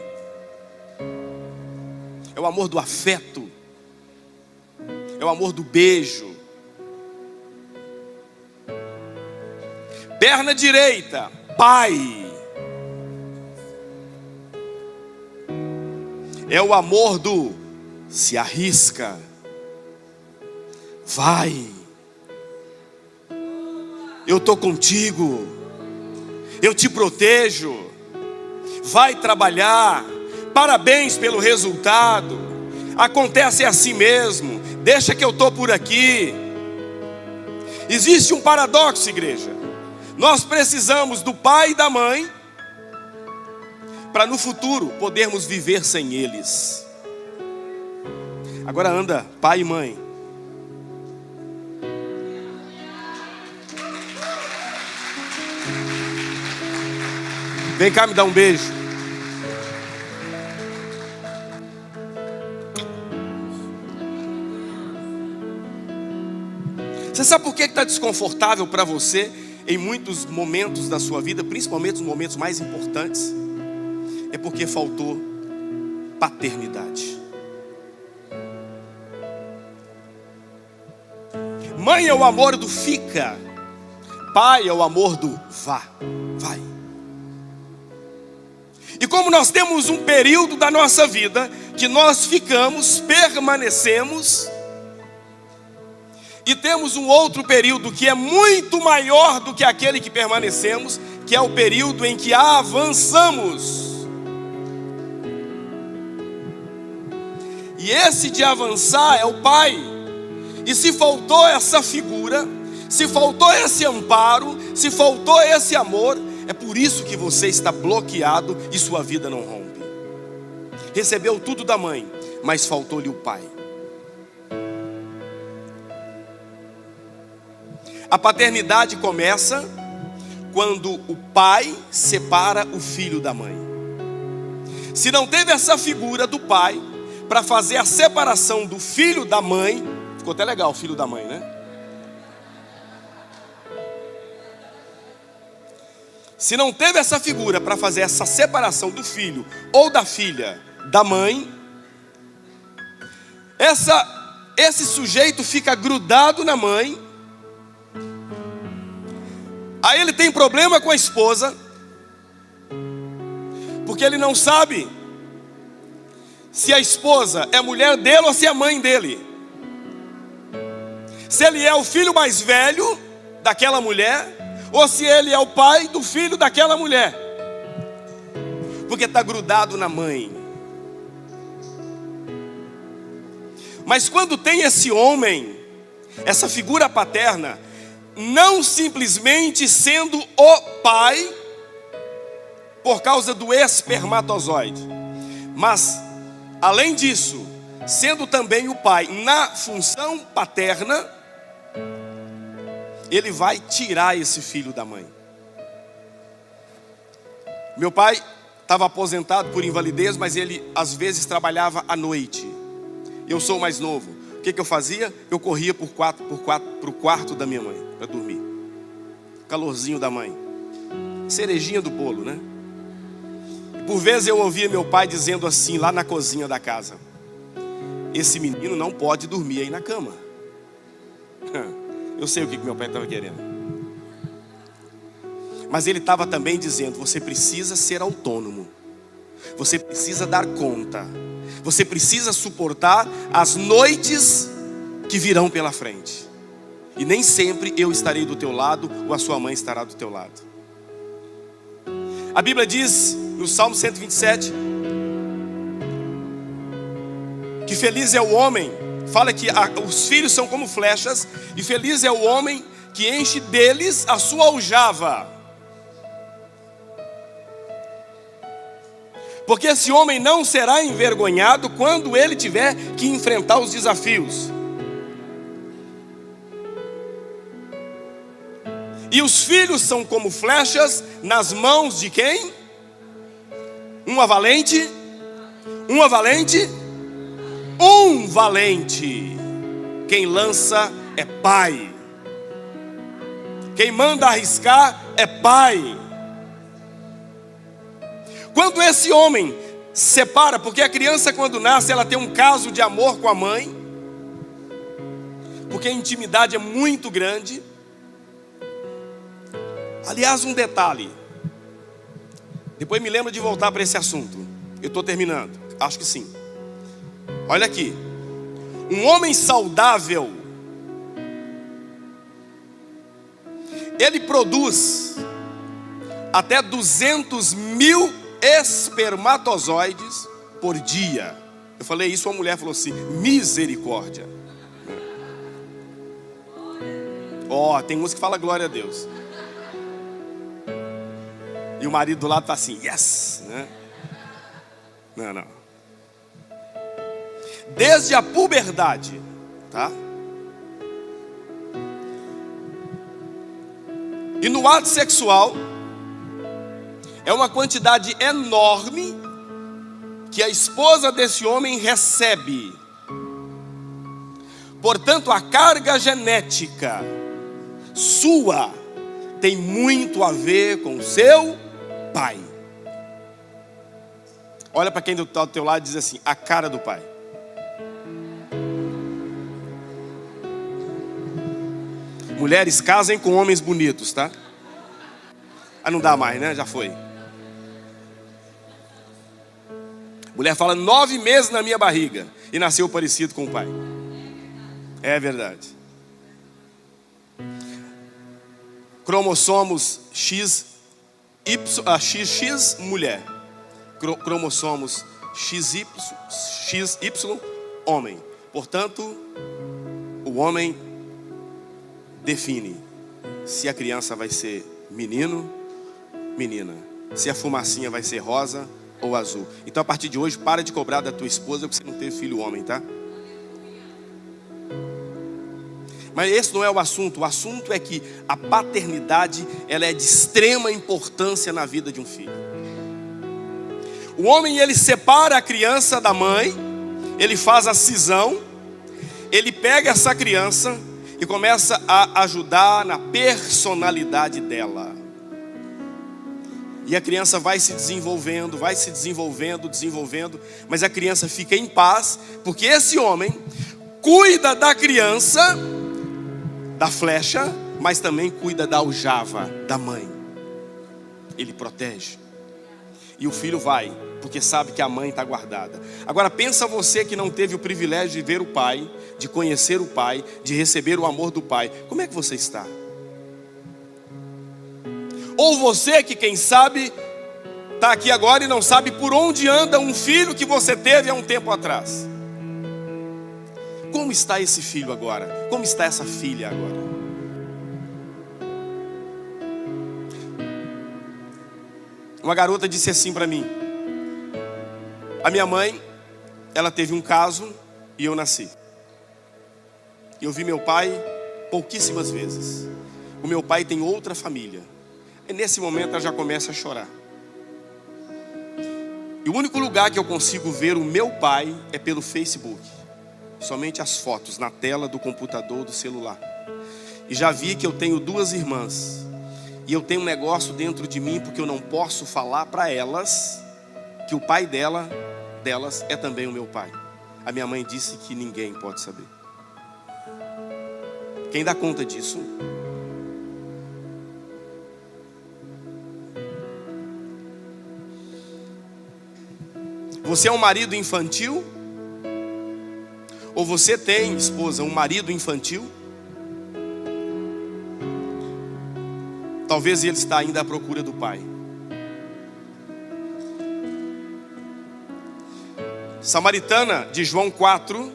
É o amor do afeto. É o amor do beijo. Perna direita, pai. É o amor do se arrisca. Vai. Eu estou contigo. Eu te protejo. Vai trabalhar. Parabéns pelo resultado. Acontece assim mesmo. Deixa que eu estou por aqui. Existe um paradoxo, igreja. Nós precisamos do pai e da mãe para no futuro podermos viver sem eles. Agora anda, pai e mãe. Vem cá me dar um beijo. Você sabe por que está desconfortável para você em muitos momentos da sua vida, principalmente nos momentos mais importantes? É porque faltou paternidade. Mãe é o amor do fica. Pai é o amor do vá, vai. E como nós temos um período da nossa vida que nós ficamos, permanecemos, e temos um outro período que é muito maior do que aquele que permanecemos, que é o período em que avançamos. E esse de avançar é o pai. E se faltou essa figura, se faltou esse amparo, se faltou esse amor, é por isso que você está bloqueado e sua vida não rompe. Recebeu tudo da mãe, mas faltou-lhe o pai. A paternidade começa quando o pai separa o filho da mãe. Se não teve essa figura do pai para fazer a separação do filho da mãe, ficou até legal o filho da mãe, né? Se não teve essa figura para fazer essa separação do filho ou da filha da mãe, esse sujeito fica grudado na mãe. Aí ele tem problema com a esposa, porque ele não sabe se a esposa é mulher dele ou se é mãe dele. Se ele é o filho mais velho daquela mulher, ou se ele é o pai do filho daquela mulher. Porque está grudado na mãe. Mas quando tem esse homem, essa figura paterna, não simplesmente sendo o pai por causa do espermatozoide, mas além disso, sendo também o pai na função paterna, ele vai tirar esse filho da mãe. Meu pai estava aposentado por invalidez, mas ele às vezes trabalhava à noite. Eu sou o mais novo. O que eu fazia? Eu corria para o quarto da minha mãe para dormir. Calorzinho da mãe, cerejinha do bolo, né? Por vezes eu ouvia meu pai dizendo assim lá na cozinha da casa: esse menino não pode dormir aí na cama. Eu sei o que meu pai estava querendo, mas ele estava também dizendo: você precisa ser autônomo, você precisa dar conta, você precisa suportar as noites que virão pela frente. E nem sempre eu estarei do teu lado ou a sua mãe estará do teu lado. A Bíblia diz no Salmo 127 que feliz é o homem, fala que os filhos são como flechas, e feliz é o homem que enche deles a sua aljava. Porque esse homem não será envergonhado quando ele tiver que enfrentar os desafios. E os filhos são como flechas nas mãos de quem? Uma valente, uma valente, um valente. Quem lança é pai. Quem manda arriscar é pai. Quando esse homem separa, porque a criança quando nasce ela tem um caso de amor com a mãe, porque a intimidade é muito grande. Aliás, um detalhe, depois me lembra de voltar para esse assunto. Eu estou terminando, acho que sim. Olha aqui, um homem saudável, ele produz até 200 mil espermatozoides por dia. Eu falei isso, uma mulher falou assim: misericórdia. Ó, tem uns que falam glória a Deus. E o marido do lado está assim, yes, né? Não. Desde a puberdade, tá? E no ato sexual, é uma quantidade enorme que a esposa desse homem recebe. Portanto, a carga genética sua tem muito a ver com o seu pai. Olha para quem está do teu lado e diz assim: a cara do pai. Mulheres, casem com homens bonitos, tá? Ah, não dá mais, né? Já foi. Mulher fala: 9 meses na minha barriga e nasceu parecido com o pai. É verdade. Cromossomos X, XX mulher. Cromossomos XY homem. Portanto, o homem define se a criança vai ser menino, menina. Se a fumacinha vai ser rosa ou azul. Então a partir de hoje, para de cobrar da tua esposa porque você não teve filho homem, tá? Mas esse não é o assunto. O assunto é que a paternidade, ela é de extrema importância na vida de um filho. O homem, ele separa a criança da mãe, ele faz a cisão, ele pega essa criança e começa a ajudar na personalidade dela. E a criança vai se desenvolvendo, mas a criança fica em paz, porque esse homem cuida da criança, da flecha, mas também cuida da aljava da mãe. Ele protege. E o filho vai, porque sabe que a mãe está guardada. Agora pensa você que não teve o privilégio de ver o pai, de conhecer o pai, de receber o amor do pai. Como é que você está? Ou você que, quem sabe, está aqui agora e não sabe por onde anda um filho que você teve há um tempo atrás. Como está esse filho agora? Como está essa filha agora? Uma garota disse assim para mim: a minha mãe, ela teve um caso e eu nasci. Eu vi meu pai pouquíssimas vezes. O meu pai tem outra família. E nesse momento ela já começa a chorar. E o único lugar que eu consigo ver o meu pai é pelo Facebook. Somente as fotos na tela do computador, do celular. E já vi que eu tenho 2 irmãs. E eu tenho um negócio dentro de mim, porque eu não posso falar para elas que o pai delas é também o meu pai. A minha mãe disse que ninguém pode saber. Quem dá conta disso? Você é um marido infantil? Ou você tem, esposa, um marido infantil? Talvez ele está ainda à procura do pai. samaritana de João 4,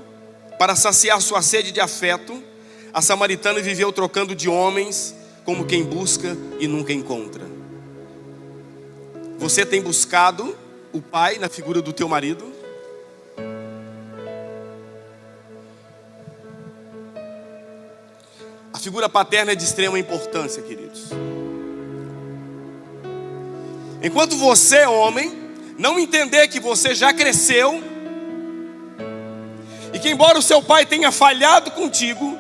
para saciar sua sede de afeto, a samaritana viveu trocando de homens como quem busca e nunca encontra. Você tem buscado o pai na figura do teu marido? A figura paterna é de extrema importância, queridos. Enquanto você, homem, não entender que você já cresceu e que embora o seu pai tenha falhado contigo,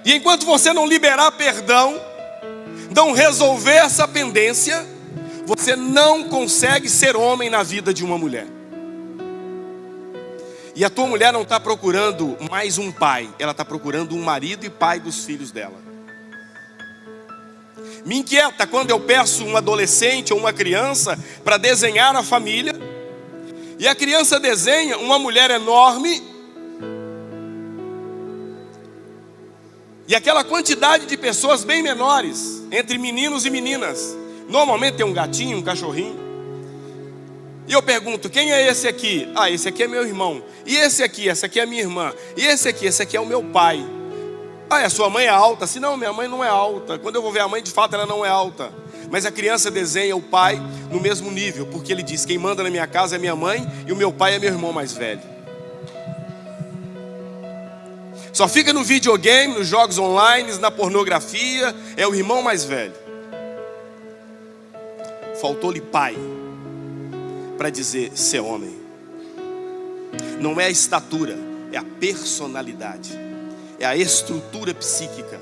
e enquanto você não liberar perdão, não resolver essa pendência, você não consegue ser homem na vida de uma mulher. E a tua mulher não está procurando mais um pai, ela está procurando um marido e pai dos filhos dela. Me inquieta quando eu peço um adolescente ou uma criança para desenhar a família, e a criança desenha uma mulher enorme, e aquela quantidade de pessoas bem menores, entre meninos e meninas. Normalmente tem um gatinho, um cachorrinho. E eu pergunto, quem é esse aqui? Ah, esse aqui é meu irmão. E esse aqui? Essa aqui é minha irmã. E esse aqui é o meu pai. Ah, a sua mãe é alta? Se não, minha mãe não é alta. Quando eu vou ver a mãe, de fato ela não é alta. Mas a criança desenha o pai no mesmo nível, porque ele diz, quem manda na minha casa é minha mãe e o meu pai é meu irmão mais velho. Só fica no videogame, nos jogos online, na pornografia, é o irmão mais velho. Faltou-lhe pai para dizer ser homem. Não é a estatura, é a personalidade, é a estrutura psíquica,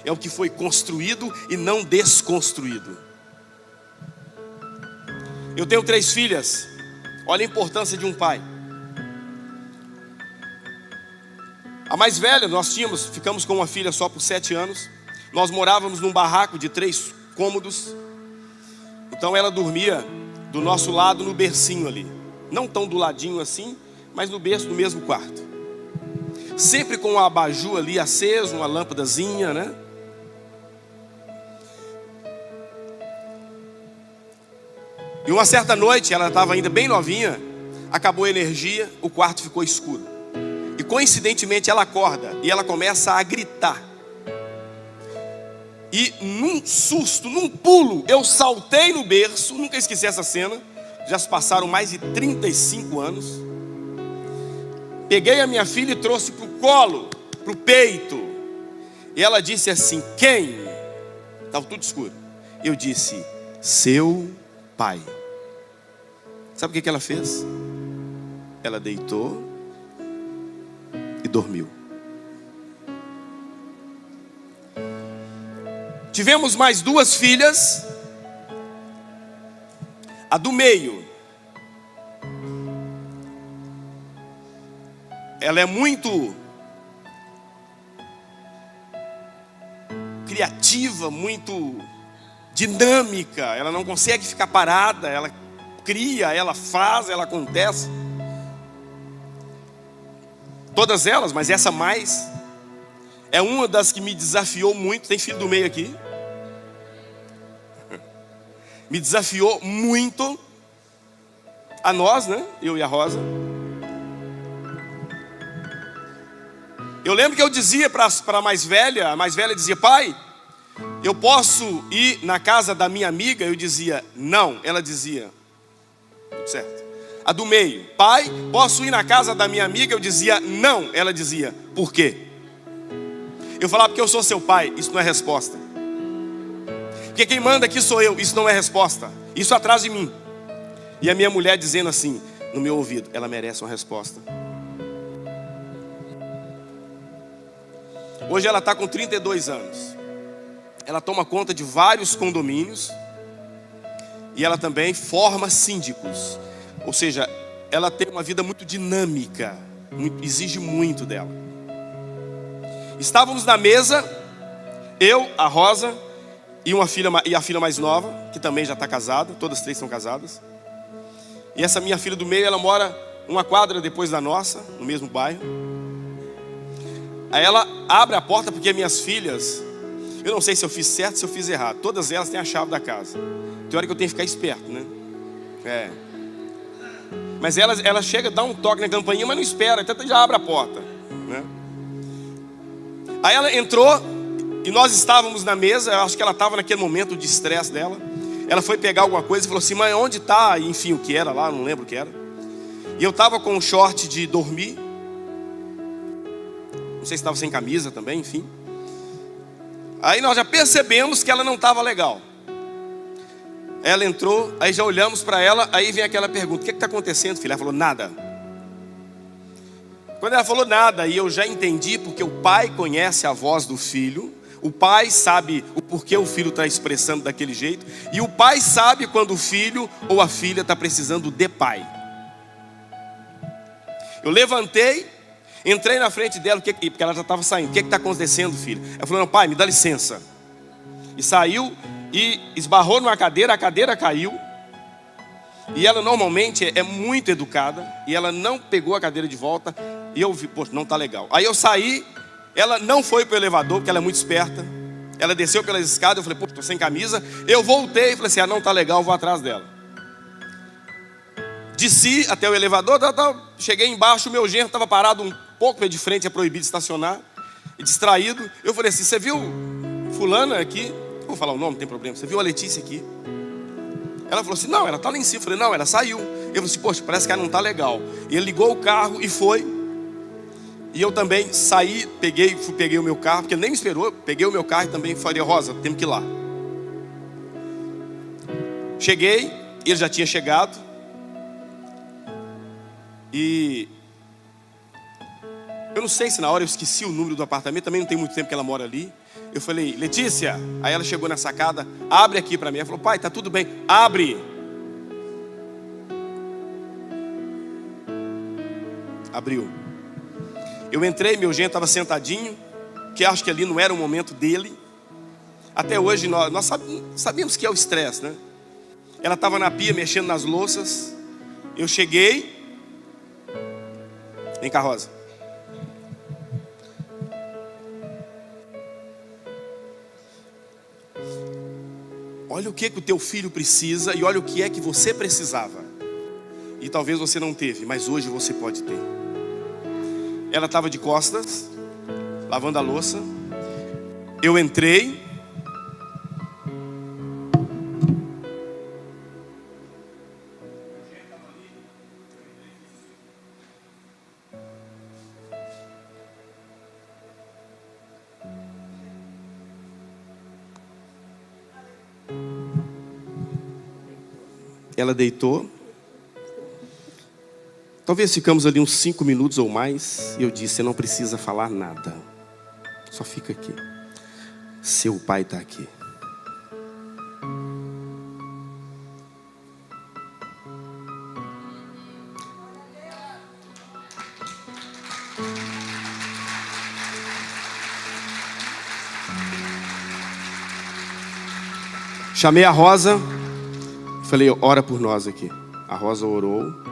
é o que foi construído e não desconstruído. Eu tenho 3 filhas. Olha a importância de um pai. A mais velha, ficamos com uma filha só por 7 anos. Nós morávamos num barraco de 3 cômodos. Então ela dormia do nosso lado no bercinho ali. Não tão do ladinho assim, mas no berço do mesmo quarto. Sempre com um abajur ali aceso, uma lâmpadazinha, né? E uma certa noite, ela estava ainda bem novinha, acabou a energia, o quarto ficou escuro. E coincidentemente ela acorda e ela começa a gritar. E num susto, num pulo, eu saltei no berço, nunca esqueci essa cena. Já se passaram mais de 35 anos. Peguei a minha filha e trouxe para o colo, para o peito. E ela disse assim, quem? Estava tudo escuro. Eu disse, seu pai. Sabe o que ela fez? Ela deitou e dormiu. Tivemos mais 2 filhas. A do meio, ela é muito criativa, muito dinâmica. Ela não consegue ficar parada. Ela cria, ela faz, ela acontece. Todas elas, mas essa mais é uma das que me desafiou muito. Tem filho do meio aqui. Me desafiou muito a nós, né? Eu e a Rosa. Eu lembro que eu dizia para a mais velha dizia, pai, eu posso ir na casa da minha amiga? Eu dizia, não. Ela dizia, tudo certo. A do meio, pai, posso ir na casa da minha amiga? Eu dizia, não. Ela dizia, por quê? Eu falava, porque eu sou seu pai. Isso não é resposta. Porque quem manda aqui sou eu. Isso não é resposta. Isso atrás de mim. E a minha mulher dizendo assim, no meu ouvido, ela merece uma resposta. Hoje ela está com 32 anos. Ela toma conta de vários condomínios. E ela também forma síndicos. Ou seja, ela tem uma vida muito dinâmica. Exige muito dela. Estávamos na mesa, eu, a Rosa e a filha mais nova, que também já está casada. Todas 3 são casadas. E essa minha filha do meio, ela mora uma quadra depois da nossa, no mesmo bairro. Aí ela abre a porta, porque minhas filhas, eu não sei se eu fiz certo, se eu fiz errado. Todas elas têm a chave da casa. Tem hora que eu tenho que ficar esperto, né? Mas ela chega, dá um toque na campainha, mas não espera, até já abre a porta, né? Aí ela entrou e nós estávamos na mesa. Eu acho que ela estava naquele momento de estresse dela. Ela foi pegar alguma coisa e falou assim: mãe, onde está? Enfim, o que era lá, não lembro o que era. E eu estava com um short de dormir. Não sei se estava sem camisa também, enfim. Aí nós já percebemos que ela não estava legal. Ela entrou, aí já olhamos para ela. Aí vem aquela pergunta: o que está acontecendo, filha? Ela falou: nada. Quando ela falou nada, e eu já entendi, porque o pai conhece a voz do filho. O pai sabe o porquê o filho está expressando daquele jeito. E o pai sabe quando o filho ou a filha está precisando de pai. Eu levantei, entrei na frente dela, porque ela já estava saindo. O que está acontecendo, filho? Ela falou: não, pai, me dá licença. E saiu e esbarrou numa cadeira, a cadeira caiu. E ela normalmente é muito educada, e ela não pegou a cadeira de volta. E eu vi, poxa, não está legal. Aí eu saí, ela não foi para o elevador, porque ela é muito esperta. Ela desceu pelas escadas, eu falei: poxa, estou sem camisa. Eu voltei e falei assim: não está legal, eu vou atrás dela. Desci até o elevador, cheguei embaixo, o meu genro estava parado um pouco de frente, é proibido estacionar, e distraído. Eu falei assim: você viu fulana aqui? Vou falar o nome, não tem problema. Você viu a Letícia aqui? Ela falou assim: não, ela está lá em cima. Eu falei: não, ela saiu. Eu falei assim: poxa, parece que ela não está legal. E ele ligou o carro e foi. E eu também saí, peguei o meu carro, porque ele nem me esperou. Peguei o meu carro e também falei: Rosa, temos que ir lá. Cheguei, ele já tinha chegado. E eu não sei se na hora eu esqueci o número do apartamento. Também não tem muito tempo que ela mora ali. Eu falei: Letícia. Aí ela chegou na sacada: abre aqui para mim. Ela falou: pai, tá tudo bem, abre. Abriu. Eu entrei, meu genro estava sentadinho, que acho que ali não era o momento dele. Até hoje nós sabíamos que é o estresse, né? Ela estava na pia mexendo nas louças. Eu cheguei. Vem cá, Rosa. Olha o que o teu filho precisa e olha o que é que você precisava. E talvez você não teve, mas hoje você pode ter. Ela estava de costas, lavando a louça. Eu entrei. Ela deitou. Talvez ficamos ali uns 5 minutos ou mais. E eu disse: você não precisa falar nada. Só fica aqui. Seu pai está aqui. Chamei a Rosa. Falei: ora por nós aqui. A Rosa orou.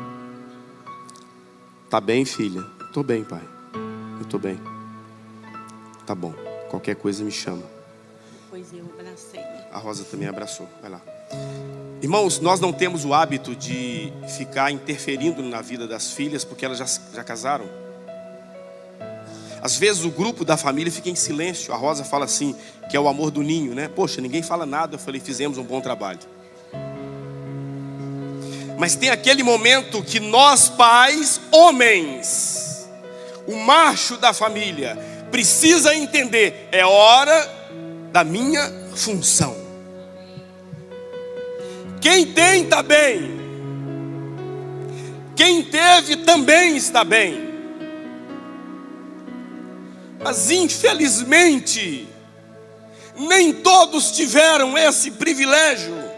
Tá bem, filha? Tô bem, pai. Eu tô bem. Tá bom. Qualquer coisa me chama. Pois eu abracei. A Rosa também abraçou. Vai lá. Irmãos, nós não temos o hábito de ficar interferindo na vida das filhas, porque elas já casaram. Às vezes o grupo da família fica em silêncio. A Rosa fala assim, que é o amor do ninho, né? Poxa, ninguém fala nada. Eu falei: fizemos um bom trabalho. Mas tem aquele momento que nós pais, homens, o macho da família, precisa entender: é hora da minha função. Quem tem está bem. Quem teve também está bem. Mas infelizmente, nem todos tiveram esse privilégio.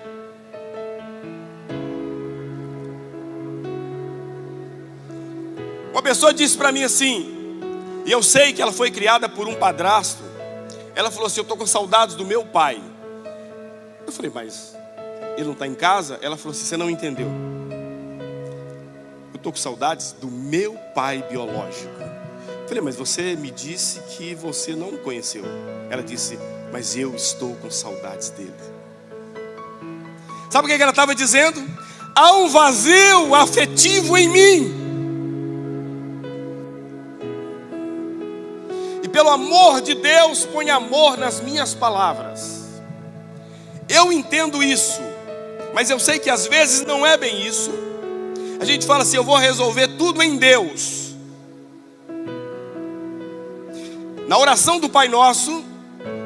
Uma pessoa disse para mim assim, e eu sei que ela foi criada por um padrasto. Ela falou assim: eu estou com saudades do meu pai. Eu falei: mas ele não está em casa? Ela falou assim: você não entendeu. Eu estou com saudades do meu pai biológico. Eu falei: mas você me disse que você não o conheceu. Ela disse: mas eu estou com saudades dele. Sabe o que ela estava dizendo? Há um vazio afetivo em mim. E pelo amor de Deus, põe amor nas minhas palavras. Eu entendo isso, mas eu sei que às vezes não é bem isso. A gente fala assim, eu vou resolver tudo em Deus. Na oração do Pai Nosso,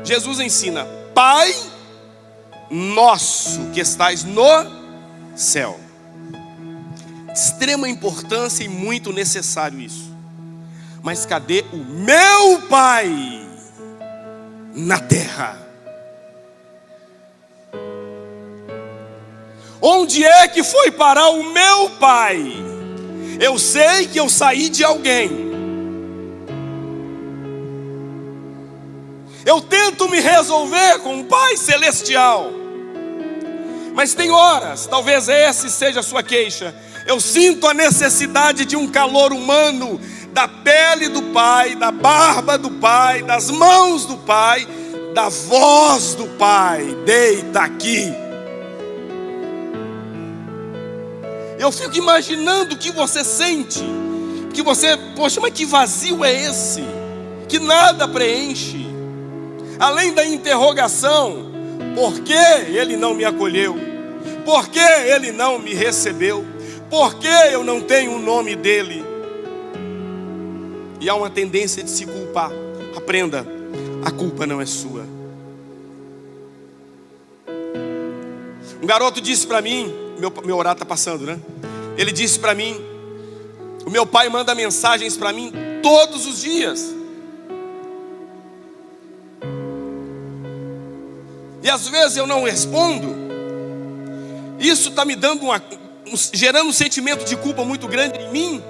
Jesus ensina: Pai nosso que estais no céu. Extrema importância e muito necessário isso. Mas cadê o meu Pai na terra? Onde é que foi parar o meu Pai? Eu sei que eu saí de alguém. Eu tento me resolver com o Pai Celestial. Mas tem horas, talvez essa seja a sua queixa. Eu sinto a necessidade de um calor humano, da pele do Pai, da barba do Pai, das mãos do Pai, da voz do Pai. Deita aqui. Eu fico imaginando o que você sente. Que você, poxa, mas que vazio é esse? Que nada preenche. Além da interrogação, por que ele não me acolheu? Por que ele não me recebeu? Por que eu não tenho o nome dele? E há uma tendência de se culpar. Aprenda, a culpa não é sua. Um garoto disse para mim, meu horário está passando, né? Ele disse para mim, o meu pai manda mensagens para mim todos os dias. E às vezes eu não respondo. Isso está me dando gerando um sentimento de culpa muito grande em mim.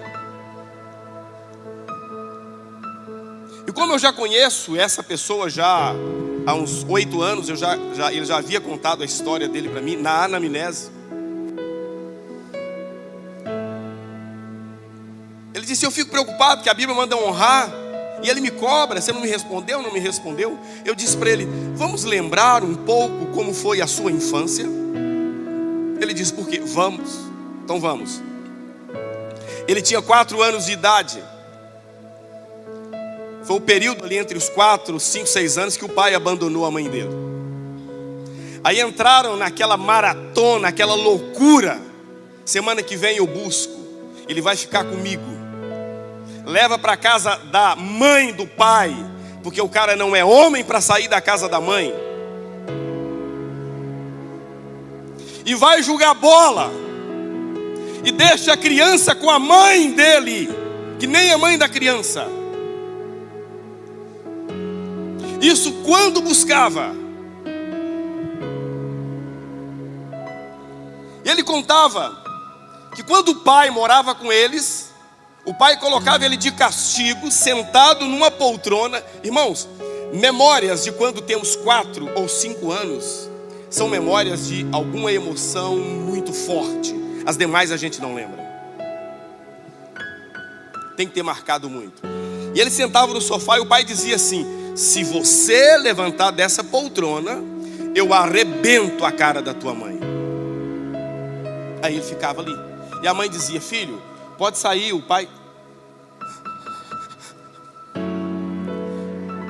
E como eu já conheço essa pessoa já há uns 8 anos, ele já havia contado a história dele para mim na anamnese. Ele disse: eu fico preocupado que a Bíblia manda honrar. E ele me cobra, você não me respondeu, não me respondeu. Eu disse para ele: vamos lembrar um pouco como foi a sua infância? Ele disse: por quê? Vamos, então vamos. Ele tinha 4 anos de idade. Foi o período ali entre os 4, 5, 6 anos que o pai abandonou a mãe dele. Aí entraram naquela maratona, aquela loucura. Semana que vem eu busco, ele vai ficar comigo. Leva para casa da mãe do pai, porque o cara não é homem para sair da casa da mãe. E vai jogar bola. E deixa a criança com a mãe dele, que nem a mãe da criança. Isso quando buscava. E ele contava que quando o pai morava com eles, o pai colocava ele de castigo, sentado numa poltrona. Irmãos, memórias de quando temos 4 ou 5 anos são memórias de alguma emoção muito forte. As demais a gente não lembra. Tem que ter marcado muito. E ele sentava no sofá e o pai dizia assim: se você levantar dessa poltrona, eu arrebento a cara da tua mãe. Aí ele ficava ali. E a mãe dizia: filho, pode sair. O pai...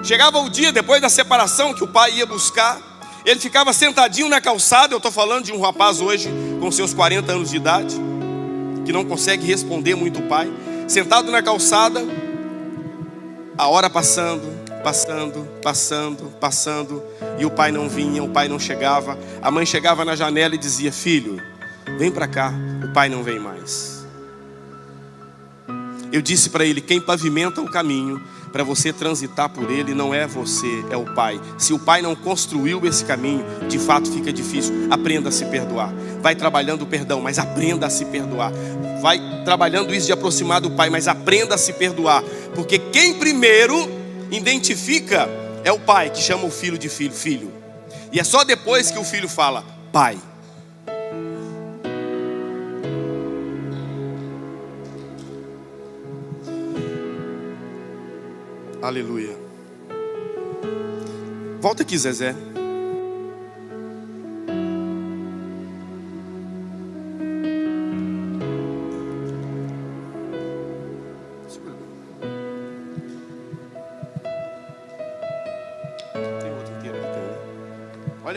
Chegava o dia depois da separação que o pai ia buscar. Ele ficava sentadinho na calçada. Eu estou falando de um rapaz hoje com seus 40 anos de idade, que não consegue responder muito o pai. Sentado na calçada, a hora passando, e o pai não vinha, o pai não chegava. A mãe chegava na janela e dizia: filho, vem para cá. O pai não vem mais. Eu disse para ele: quem pavimenta o caminho para você transitar por ele não é você, é o pai. Se o pai não construiu esse caminho, de fato fica difícil. Aprenda a se perdoar. Vai trabalhando o perdão, mas aprenda a se perdoar. Vai trabalhando isso de aproximar do pai, mas aprenda a se perdoar. Porque quem primeiro identifica é o pai, que chama o filho de filho, filho. E é só depois que o filho fala: pai. Aleluia. Volta aqui, Zezé.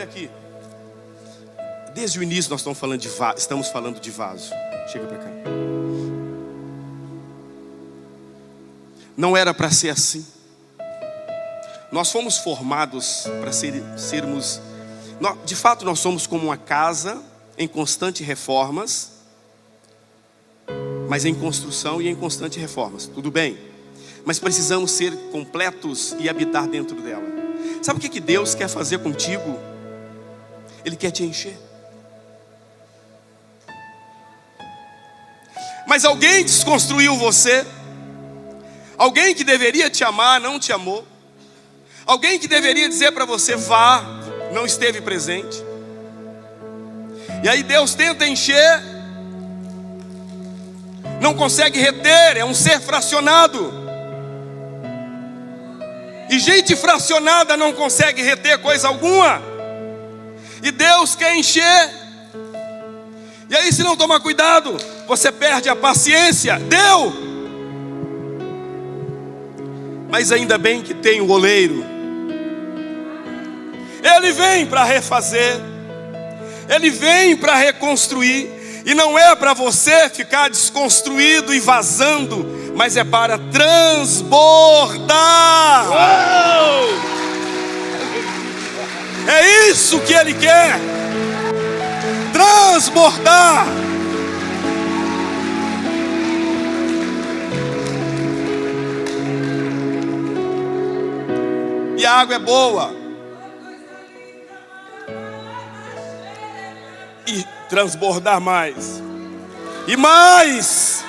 olha aqui. Desde o início nós estamos falando de vaso. Chega para cá. Não era para ser assim. Nós fomos formados para sermos... De fato, nós somos como uma casa em constante reformas, mas em construção e em constante reformas. Tudo bem, mas precisamos ser completos e habitar dentro dela. Sabe o que Deus quer fazer contigo? Ele quer te encher. Mas alguém desconstruiu você. Alguém que deveria te amar não te amou. Alguém que deveria dizer para você vá, não esteve presente. E aí Deus tenta encher, não consegue reter, é um ser fracionado. E gente fracionada não consegue reter coisa alguma. E Deus quer encher. E aí, se não tomar cuidado, você perde a paciência. Deu! Mas ainda bem que tem o oleiro. Ele vem para refazer. Ele vem para reconstruir. E não é para você ficar desconstruído e vazando, mas é para transbordar. Uou! É isso que Ele quer. Transbordar. E a água é boa. E transbordar mais. E mais.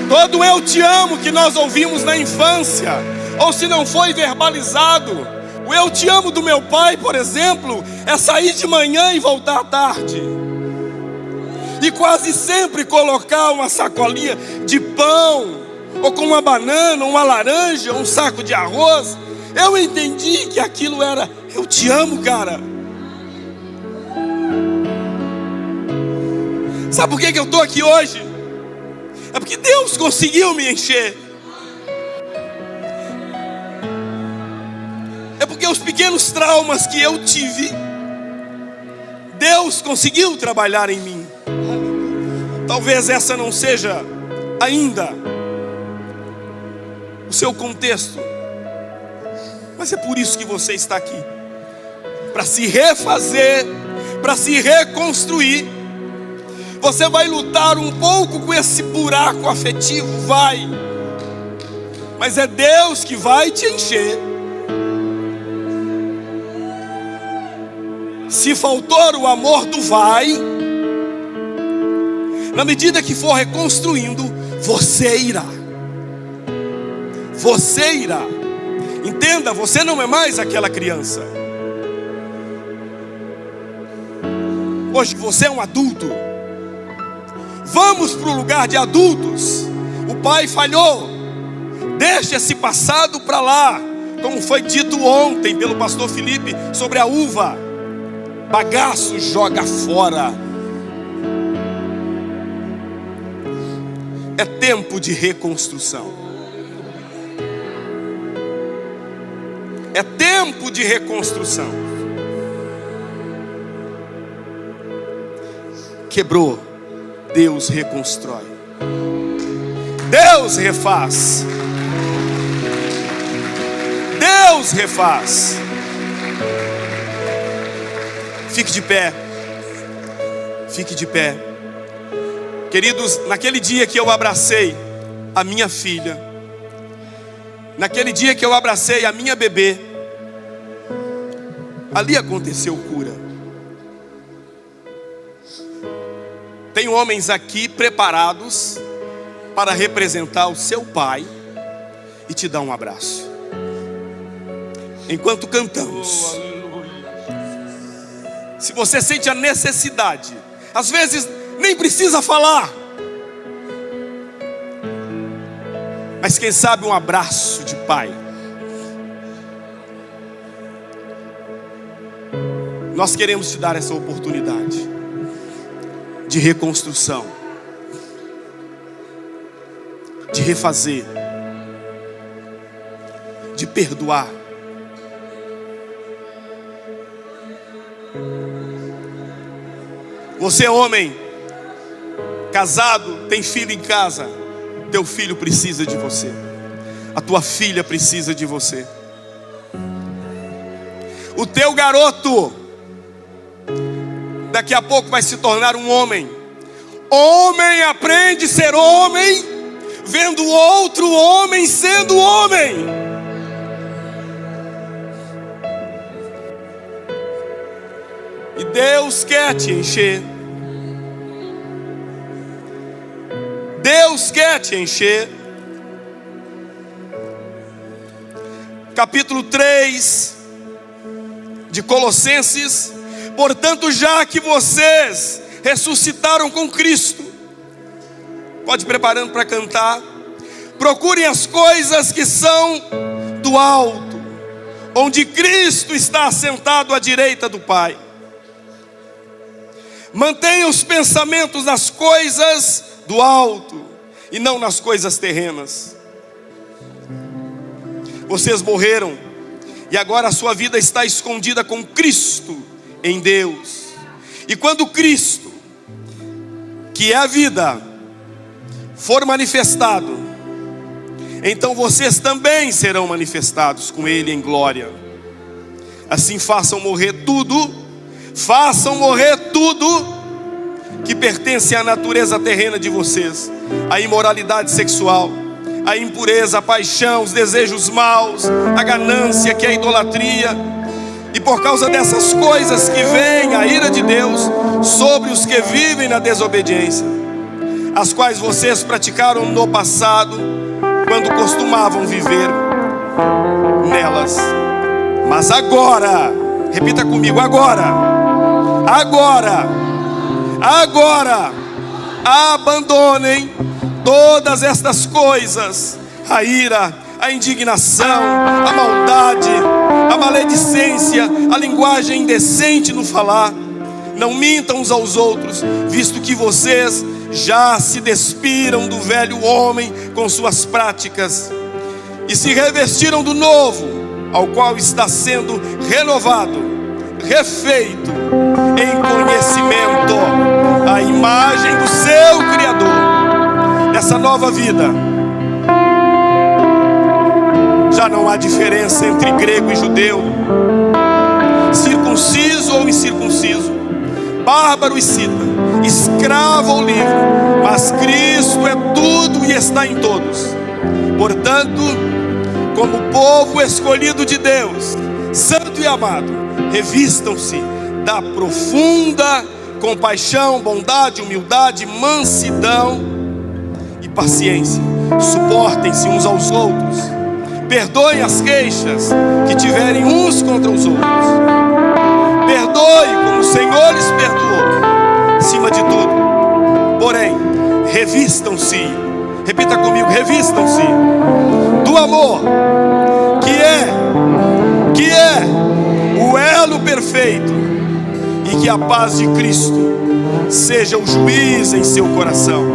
Todo eu te amo que nós ouvimos na infância, ou se não foi verbalizado, o eu te amo do meu pai, por exemplo, é sair de manhã e voltar à tarde. E quase sempre colocar uma sacolinha de pão, ou com uma banana, uma laranja, um saco de arroz. Eu entendi que aquilo era, eu te amo, cara. Sabe por que eu estou aqui hoje? É porque Deus conseguiu me encher. É porque os pequenos traumas que eu tive, Deus conseguiu trabalhar em mim. Talvez essa não seja ainda o seu contexto, mas é por isso que você está aqui, para se refazer, para se reconstruir. Você vai lutar um pouco com esse buraco afetivo, vai, mas é Deus que vai te encher. Se faltou o amor do vai, na medida que for reconstruindo, você irá. Você irá. Entenda, você não é mais aquela criança. Hoje você é um adulto. Vamos para o lugar de adultos. O pai falhou. Deixa esse passado para lá. Como foi dito ontem pelo pastor Felipe sobre a uva. Bagaço joga fora. É tempo de reconstrução. É tempo de reconstrução. Quebrou, Deus reconstrói. Deus refaz. Deus refaz. Fique de pé. Fique de pé. Queridos, naquele dia que eu abracei a minha filha, naquele dia que eu abracei a minha bebê, ali aconteceu cura. Tem homens aqui preparados para representar o seu pai e te dar um abraço. Enquanto cantamos, se você sente a necessidade, às vezes nem precisa falar, mas quem sabe um abraço de pai. Nós queremos te dar essa oportunidade de reconstrução, de refazer, de perdoar. Você é homem, casado, tem filho em casa. Teu filho precisa de você. A tua filha precisa de você. O teu garoto daqui a pouco vai se tornar um homem. Homem aprende a ser homem vendo outro homem sendo homem. E Deus quer te encher. Deus quer te encher. Capítulo 3 de Colossenses. Portanto, já que vocês ressuscitaram com Cristo, pode ir preparando para cantar. Procurem as coisas que são do alto, onde Cristo está assentado à direita do Pai. Mantenham os pensamentos nas coisas do alto e não nas coisas terrenas. Vocês morreram e agora a sua vida está escondida com Cristo em Deus. E quando Cristo, que é a vida, for manifestado, então vocês também serão manifestados com Ele em glória. Assim façam morrer tudo que pertence à natureza terrena de vocês: a imoralidade sexual, a impureza, a paixão, os desejos maus, a ganância, que é a idolatria. E por causa dessas coisas que vem a ira de Deus sobre os que vivem na desobediência, as quais vocês praticaram no passado, quando costumavam viver nelas. Mas agora, repita comigo, agora, abandonem todas estas coisas: a ira, a indignação, a maldade, a maledicência, a linguagem indecente no falar. Não mintam uns aos outros, visto que vocês já se despiram do velho homem com suas práticas e se revestiram do novo, ao qual está sendo renovado, refeito em conhecimento, a imagem do seu Criador. Nessa nova vida já não há diferença entre grego e judeu, circunciso ou incircunciso, bárbaro e cita, escravo ou livre, mas Cristo é tudo e está em todos. Portanto, como povo escolhido de Deus, santo e amado, revistam-se da profunda compaixão, bondade, humildade, mansidão e paciência. Suportem-se uns aos outros, perdoem as queixas que tiverem uns contra os outros. Perdoe como o Senhor lhes perdoou. Acima de tudo, porém, revistam-se, repita comigo, revistam-se do amor, que é o elo perfeito, e que a paz de Cristo seja o juiz em seu coração,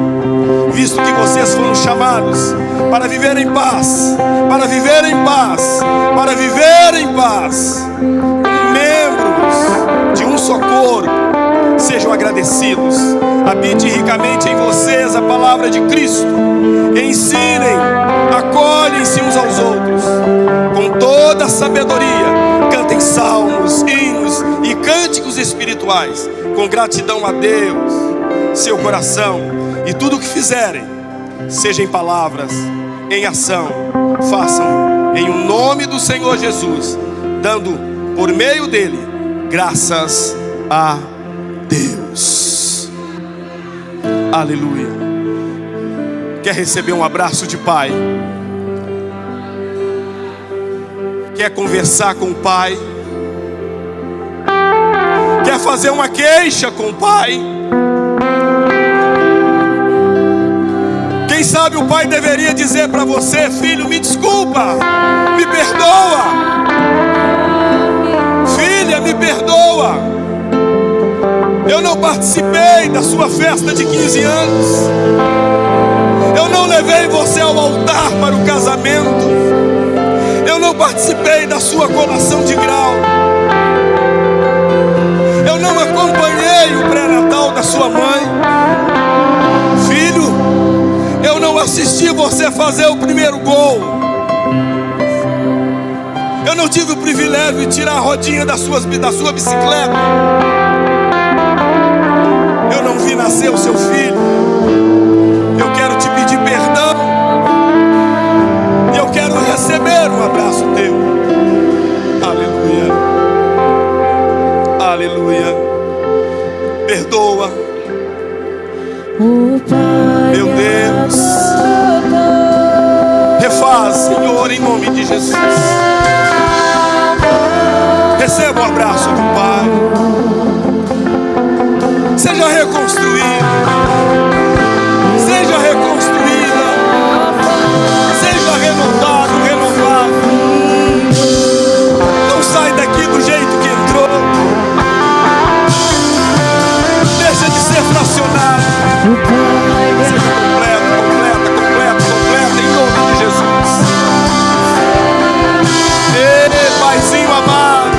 visto que vocês foram chamados para viver em paz, para viver em paz, para viver em paz, membros de um só corpo. Sejam agradecidos, habite ricamente em vocês a palavra de Cristo, ensinem, acolhem-se uns aos outros, com toda a sabedoria, cantem salmos, hinos e cânticos espirituais, com gratidão a Deus, seu coração, e tudo o que fizerem, seja em palavras, em ação, façam em o nome do Senhor Jesus, dando por meio dele graças a Deus. Aleluia. Quer receber um abraço de pai? Quer conversar com o pai? Quer fazer uma queixa com o pai? Quem sabe o pai deveria dizer para você: filho, me desculpa, me perdoa. Filha, me perdoa. Eu não participei da sua festa de 15 anos. Eu não levei você ao altar para o casamento. Eu não participei da sua colação de grau. Eu não acompanhei o pré-natal da sua mãe. Filho, eu não assisti você fazer o primeiro gol. Eu não tive o privilégio de tirar a rodinha da sua bicicleta. Eu não vi nascer o seu filho. Eu quero te pedir perdão. E eu quero receber um abraço teu. Aleluia. Aleluia. Perdoa. Meu Deus. Refaz, Senhor, em nome de Jesus. Receba o abraço do Pai. Seja reconstruído. Seja reconstruída. Seja renovado, renovado. Não sai daqui do jeito que entrou. Deixa de ser fracionado. Seja completo, completa, em nome de Jesus. Paizinho amado.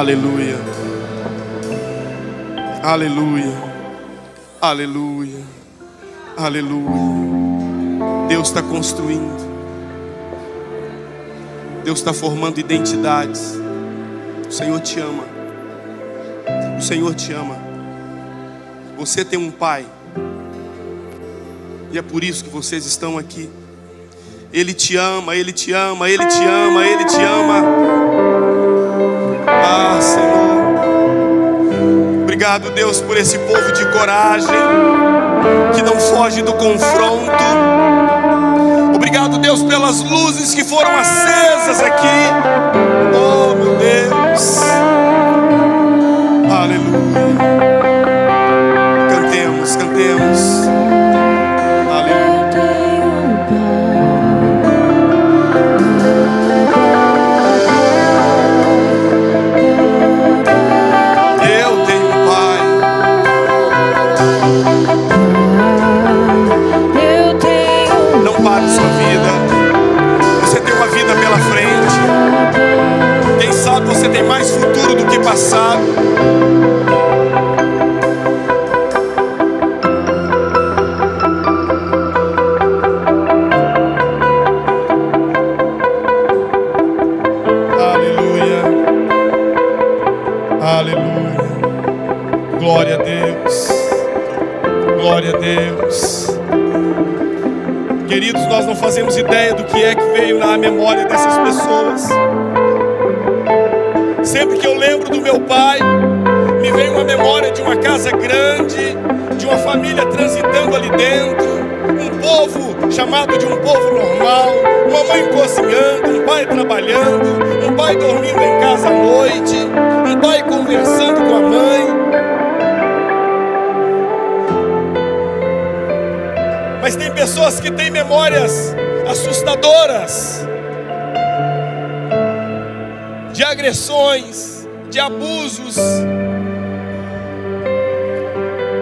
Aleluia. Aleluia. Aleluia. Aleluia. Deus está construindo. Deus está formando identidades. O Senhor te ama. O Senhor te ama. Você tem um pai. E é por isso que vocês estão aqui. Ele te ama, Ele te ama, Ele te ama, Ele te ama. Ah, Senhor. Obrigado, Deus, por esse povo de coragem, que não foge do confronto. Obrigado, Deus, pelas luzes que foram acesas aqui. Oh, meu Deus. Aleluia. Cantemos, cantemos. Você tem mais futuro do que passado. Aleluia. Aleluia. Glória a Deus. Glória a Deus. Queridos, nós não fazemos ideia do que é que veio na memória dessas pessoas. Sempre que eu lembro do meu pai, me vem uma memória de uma casa grande, de uma família transitando ali dentro, um povo chamado de um povo normal, uma mãe cozinhando, um pai trabalhando, um pai dormindo em casa à noite, um pai conversando com a mãe. Mas tem pessoas que têm memórias assustadoras, de agressões, de abusos.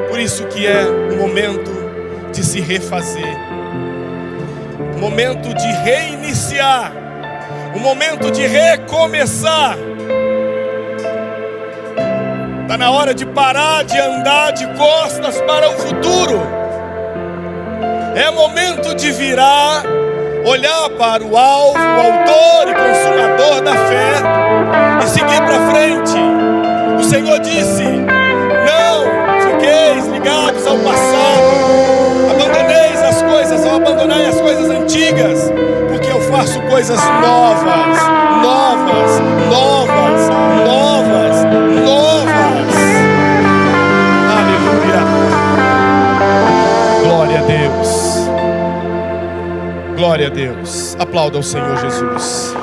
Por isso que é o momento de se refazer, o momento de reiniciar, o momento de recomeçar. Está na hora de parar de andar de costas para o futuro. É momento de virar, olhar para o alvo, o autor e consumador da fé, e seguir para frente. O Senhor disse: não fiqueis ligados ao passado, abandoneis as coisas, ou abandonai as coisas antigas, porque eu faço coisas novas, novas, novas, novas, novas. Aleluia. Glória a Deus. Glória a Deus. Aplauda ao Senhor Jesus.